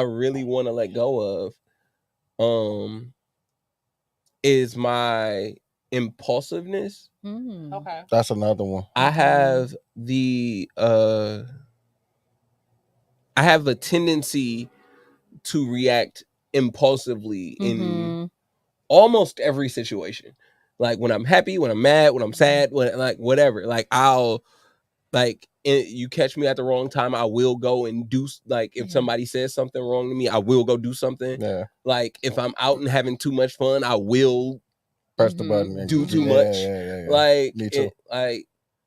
really want to let go of, is my impulsiveness. Okay. That's another one. I have a tendency to react impulsively in almost every situation. Like when I'm happy, when I'm mad, when I'm sad, when like whatever. Like I'll like you catch me at the wrong time, I will go and do like if somebody says something wrong to me, I will go do something. Yeah. Like if I'm out and having too much fun, I will press the button and do too much. Yeah. Like me too.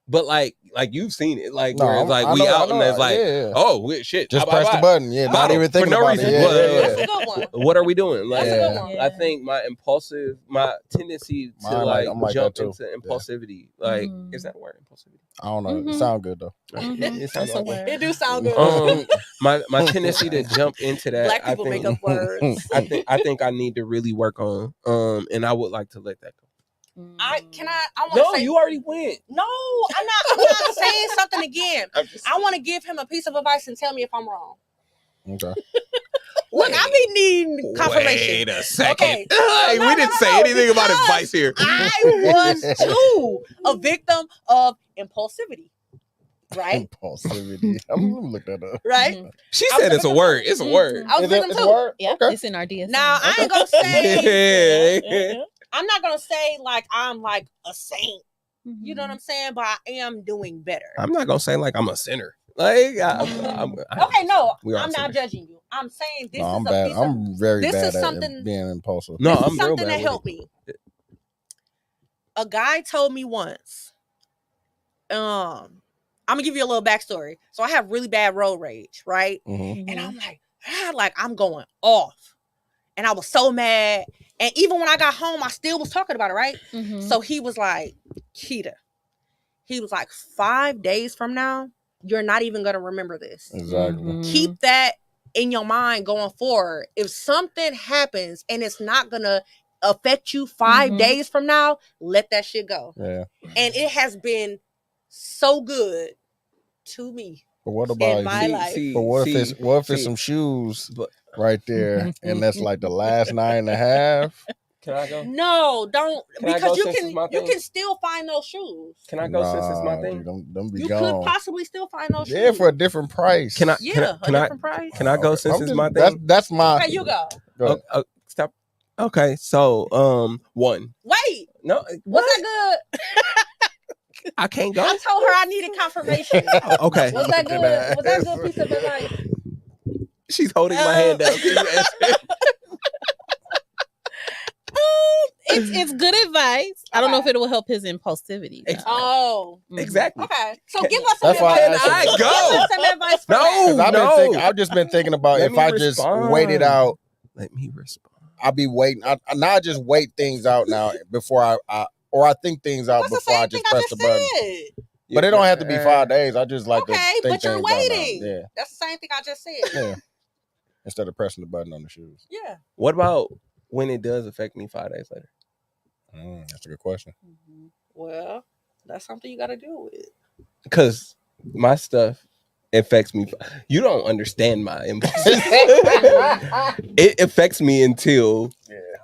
But like you've seen it, like where it's like we out and it's like, oh shit, just press the button, not even thinking about it. That's a good one. What are we doing? Like, that's a good one. I think my tendency to like jump into impulsivity, like is that a word, impulsivity? I don't know. It sounds good though. It sounds like it do sound good. My tendency to jump into that. Black people make up words. I think I need to really work on. And I would like to let that go. I want to say, you already went. No, I'm not saying something again. I want to give him a piece of advice and tell me if I'm wrong. Okay. Look, I be needing confirmation. Wait a second. Okay. Hey, we didn't say anything about advice here. I was too a victim of impulsivity. Right? Impulsivity. I'm gonna look that up. Right? She said it's a word. It's a word. I was victim too. Yeah, okay. It's in our DSM. Now I ain't gonna say I'm not gonna say like I'm like a saint. You know what I'm saying? But I am doing better. I'm not gonna say like I'm a sinner. Like I'm not judging you. I'm saying this is I'm bad. I'm very bad at being impulsive. No, I'm something that helped me. A guy told me once. I'm gonna give you a little backstory. So I have really bad road rage, right? And I'm like I'm going off. And I was so mad. And even when I got home, I still was talking about it, right? So he was like, Keita, he was like, 5 days from now, you're not even going to remember this. Exactly. Keep that in your mind going forward. If something happens and it's not going to affect you 5 days from now, let that shit go. Yeah. And it has been so good to me. But what about in my life? But what if it's some shoes right there, and that's like the last 9.5? Can I go? No, don't, because you can still find those shoes. Can I go since it's my thing? Dude, them be you gone. could possibly still find those shoes. Yeah, for a different price. Can I? Price. Can I go since it's my thing? That's my. Okay, you go. Stop. Okay, so one. Wait. No. Was that good? I can't go. I told her I needed confirmation. Okay. Was that good? Was that a good piece of advice? She's holding my hand down. It's good advice. I don't know if it will help his impulsivity. Oh, exactly. Okay, so give us some advice. Can I go? Give us some advice for that. I've just been thinking about if I just wait it out. Let me respond. I'll be waiting. I just wait things out now before I think things out before I just press the button. But it don't have to be 5 days. I just like to think but you're waiting. Yeah, that's the same thing I just said. Yeah, instead of pressing the button on the shoes. Yeah. What about when it does affect me 5 days later? That's a good question. Well, that's something you got to deal with. Because my stuff affects me. You don't understand my impulses. It affects me until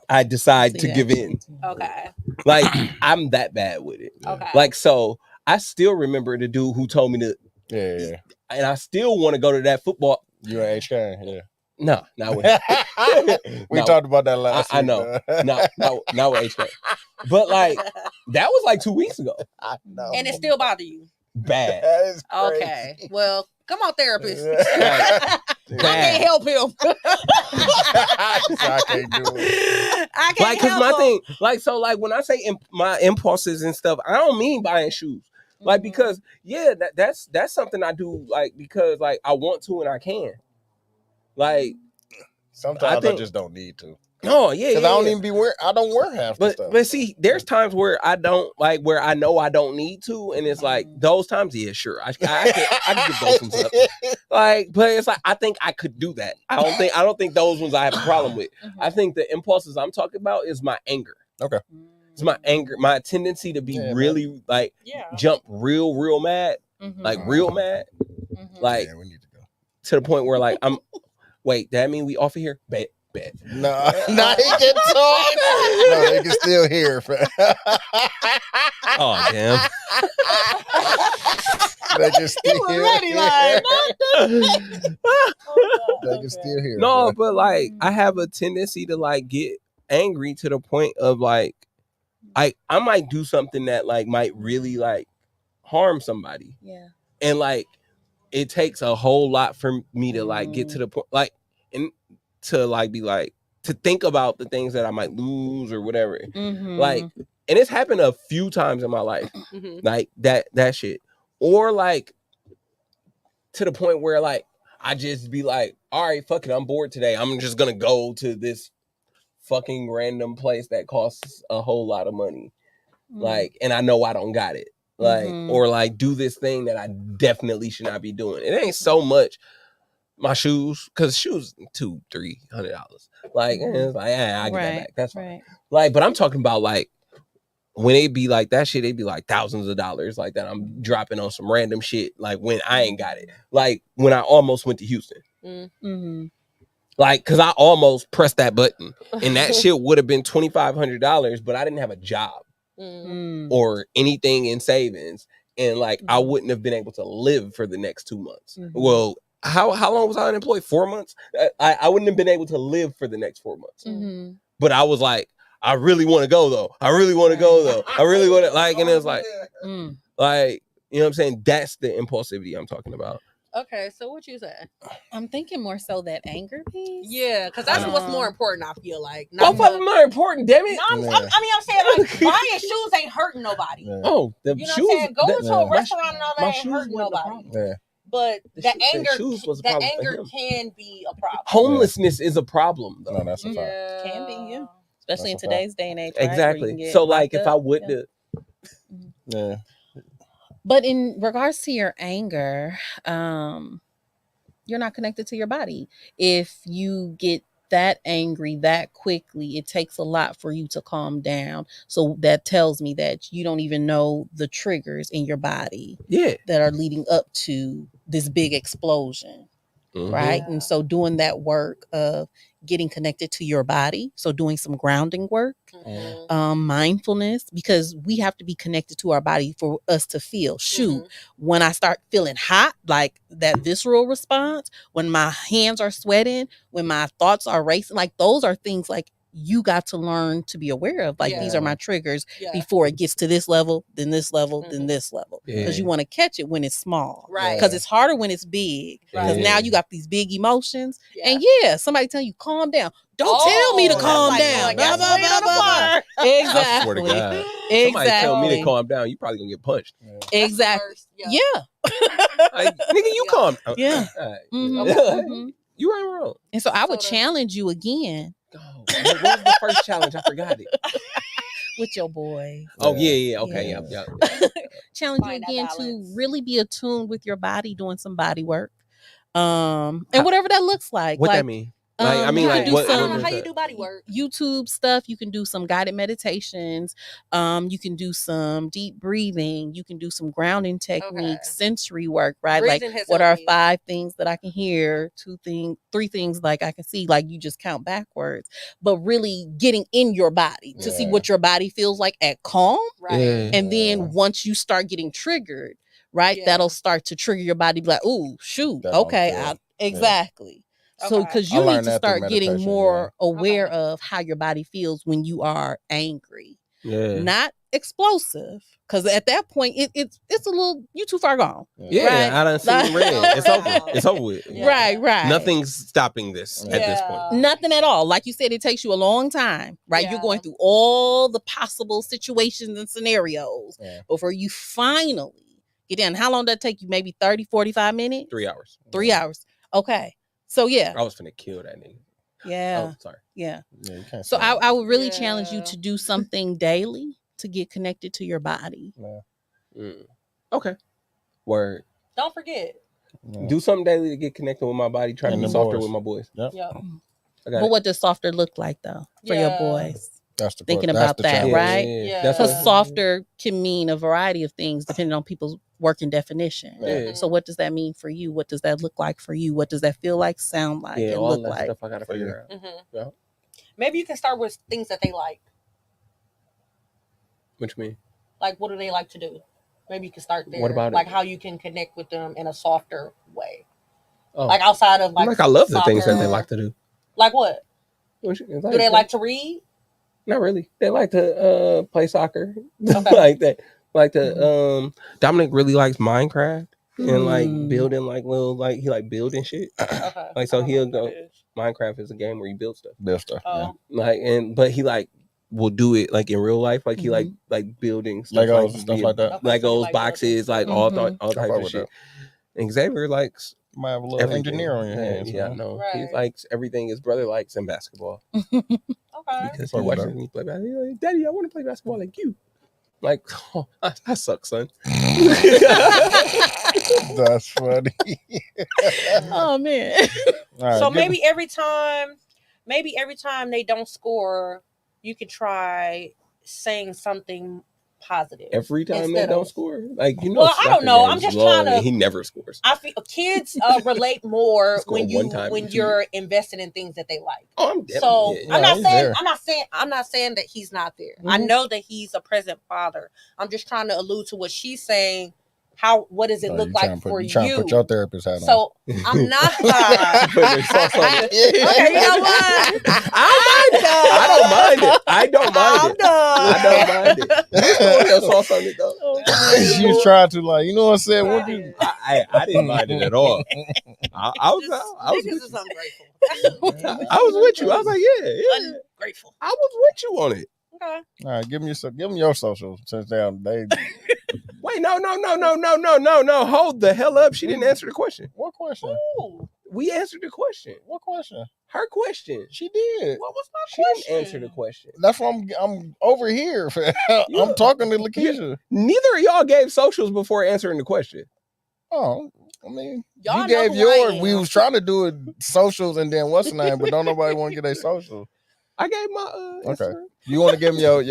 I decide to give in. Okay. Like I'm that bad with it. Okay. Like so, I still remember the dude who told me to. Yeah. And I still want to go to that football. You at HK? Yeah. No, not with. We talked about that last week. I know. Not with HK. But like that was like 2 weeks ago. I know. And it still bother you. Bad. That is crazy. Okay. Well, come on, therapist. Bad. I can't help him. I can't do it. I can't Like, cause help my him. thing, like, so, like, when I say my impulses and stuff, I don't mean buying shoes, like, because that's something I do, like, because like I want to and I can, like, sometimes I just don't need to. Oh yeah, because I don't even be wear. I don't wear half the stuff. But see, there's times where I don't like where I know I don't need to, and it's like those times, yeah, sure, I can get those some stuff. Like, but it's like I think I could do that. I don't think those ones I have a problem with. I think the impulses I'm talking about is my anger. Okay, it's my anger, my tendency to be really like jump real mad, like real mad, like we need to go to the point where like I'm. Wait, that mean we off of here? Bet. No, he can talk. No, they can still hear. Oh damn! They can still hear. Ready, like, they can still hear. No, but like I have a tendency to like get angry to the point of like, I might do something that like might really like harm somebody. Yeah, and like it takes a whole lot for me to like get to the point like and to like be like to think about the things that I might lose or whatever. Like, and it's happened a few times in my life, like that shit, or like to the point where like I just be like, all right, fuck it, I'm bored today. I'm just gonna go to this fucking random place that costs a whole lot of money, like, and I know I don't got it, like, or like do this thing that I definitely should not be doing. It ain't so much my shoes, because shoes $200-$300, like, and it's like, yeah, I get that back, that's fine. Like, but I'm talking about like when it be like that shit, it be like thousands of dollars like that I'm dropping on some random shit, like when I ain't got it, like when I almost went to Houston, like, because I almost pressed that button and that shit would have been $2,500, but I didn't have a job or anything in savings, and like I wouldn't have been able to live for the next 2 months. Well, how long was I unemployed? 4 months. I wouldn't have been able to live for the next 4 months. But I was like, I really want to go though. I really want to go though. I really want to, like, and it was like, like, you know what I'm saying? That's the impulsivity I'm talking about. Okay, so what you said? I'm thinking more so that anger piece. Yeah, because that's what's more important. I feel like both of them are important. Damn it! No, I'm saying like buying shoes ain't hurting nobody. Oh, the you know shoes. What I'm saying? Going to a restaurant and all that ain't hurting nobody. But the anger can be a problem. Homelessness is a problem, though. No, that's a fact. Can be, yeah. Especially in today's day and age. Exactly. Right? So, like, if I would do, yeah. But in regards to your anger, you're not connected to your body. If you get that angry that quickly, it takes a lot for you to calm down. So that tells me that you don't even know the triggers in your body that are leading up to this big explosion. Right. And so doing that work of getting connected to your body. So doing some grounding work, mindfulness, because we have to be connected to our body for us to feel. When I start feeling hot, like that visceral response, when my hands are sweating, when my thoughts are racing, like those are things like you got to learn to be aware of. Like these are my triggers before it gets to this level, then this level, then this level. Because you want to catch it when it's small. Right. Because it's harder when it's big. Because now you got these big emotions. And somebody tell you, calm down. Don't tell me to calm down. Blah, blah, blah, blah. Exactly. I swear to God. Somebody tell me to calm down, you probably gonna get punched. Exactly. Like, nigga, you calm. Yeah. You ain't wrong. And so I would challenge you again. Oh, what was the first challenge? I forgot it. With your boy. Oh, yeah. Okay, yeah. Challenge you again to really be attuned with your body, doing some body work. And whatever that looks like. What that mean? I mean, like how you do body work? YouTube stuff. You can do some guided meditations. You can do some deep breathing. You can do some grounding techniques, sensory work, right? Breathing, like what are 5 things that I can hear, 3 things like I can see, like you just count backwards, but really getting in your body to see what your body feels like at calm. Right. Yeah. And then once you start getting triggered, right, that'll start to trigger your body, like, ooh, shoot, exactly. So, because you need to start getting more aware of how your body feels when you are angry, not explosive. Because at that point, it's a little, you too far gone. Yeah, right? I done seen red. It's over. It's over with. Right. Nothing's stopping this at this point. Nothing at all. Like you said, it takes you a long time, right? You're going through all the possible situations and scenarios before you finally get in. How long did that take you? Maybe 30, 45 minutes? 3 hours. 3 hours. Okay. So, I was finna kill that nigga. Yeah. Oh, sorry. Yeah. You can't so I would really challenge you to do something daily to get connected to your body. Okay. Word. Don't forget. Do something daily to get connected with my body. Try to be softer with my boys. Yep. But what does softer look like though for your boys? That's the thinking about that, right? Yeah. Because softer can mean a variety of things depending on people's working definition. Yeah. So what does that mean for you? What does that look like for you? What does that feel like, sound like, and all look that like? Stuff I gotta figure out. Yeah. Maybe you can start with things that they like. What you mean? Like, what do they like to do? Maybe you can start there. What about like how you can connect with them in a softer way. Oh. Like outside of like I love soccer. The things that they like to do. Like what? Do they like to read? Not really. They like to play soccer. Like that. Like to Dominic really likes Minecraft and like building like little like he like building shit. Okay. Like so he'll go. Minecraft is a game where you build stuff. Oh. Like but he like will do it like in real life. Like he like building stuff, Legos like, and stuff like that. Legos, boxes, like all types of shit. And Xavier likes. Might have a little engineer on your hands. Yeah, no. Right. He likes everything his brother likes in basketball. Okay. Because he watches me play basketball. He's like, Daddy, I want to play basketball like you. Like, oh, I suck, son. That's funny. Oh man. Right, so maybe every time they don't score, you could try saying something positive. Every time they don't score, like Well, I don't know. I'm just trying to. He never scores. I feel kids relate more when you're invested in things that they like. Oh, I'm dead. So I'm not saying that he's not there. I know that he's a present father. I'm just trying to allude to what she's saying. What does it look like for you? Trying to put your therapist hat on. So I'm not. Okay, you know what? I don't mind it. I don't mind it. She was trying to like, you know what I'm saying? What you? I didn't mind it at all. I was with you. I was like, yeah. Ungrateful. I was with you on it. Okay. All right, give them your social since they. Wait, no. Hold the hell up. She didn't answer the question. What question? Ooh. We answered the question. What question? Her question. She did. What was my question? She didn't answer the question. That's why I'm over here. I'm talking to Lakeisha. Neither of y'all gave socials before answering the question. Oh, I mean, y'all you gave yours. We was trying to do it socials and then what's the name, but don't nobody want to get their social. I gave my okay. Instagram. You want to give them your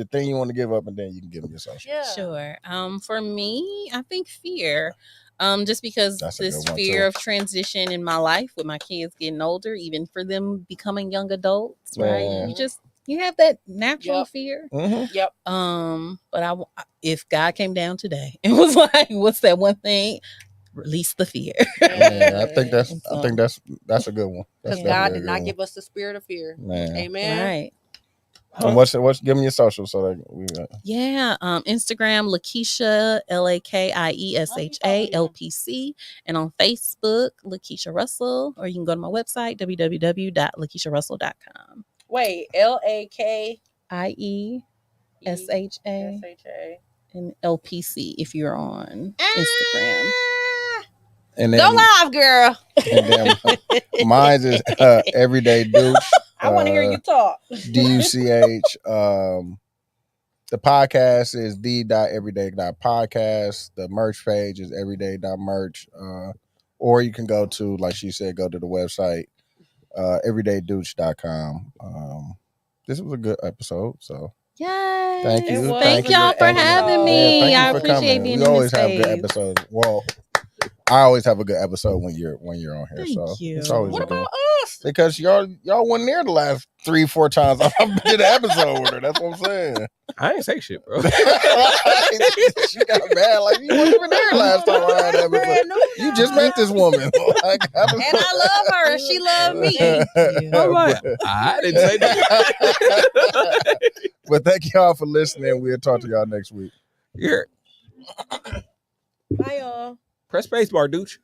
thing you want to give up, and then you can give them your social. Yeah. Sure. For me, I think fear. Just because this fear of transition in my life with my kids getting older, even for them becoming young adults, right? You have that natural fear. Mm-hmm. Yep. But if God came down today and was like, "What's that one thing?" Release the fear. I think that's a good one. Because God did not give us the spirit of fear. Man. Amen. Right. And what's give me your social so that we Instagram Lakeisha LAKIESHA LPC, and on Facebook Lakeisha Russell, or you can go to my website www.lakeisharussell.com. Wait, LAKIESHA and LPC if you're on Instagram. And then, go live, girl. And then mine is Everyday Douche. I want to hear you talk. DUCH. The podcast is the.everyday.podcast. The merch page is everyday.merch. Or you can go to, like she said, go to the website, everydaydouche.com. This was a good episode, so yay! Thank you. Thank y'all for having me. I appreciate being in this space. We always have good episodes. Well, I always have a good episode when you're on here. Thank you. It's always what about us? Because y'all weren't there the last 3-4 times I did an episode with her. That's what I'm saying. I ain't say shit, bro. She got mad like you weren't even there last time I had an episode. You just met this woman. And I love her. She loved me. I'm like, I didn't say that. But thank y'all for listening. We'll talk to y'all next week. Here. Bye, y'all. Press spacebar, douche.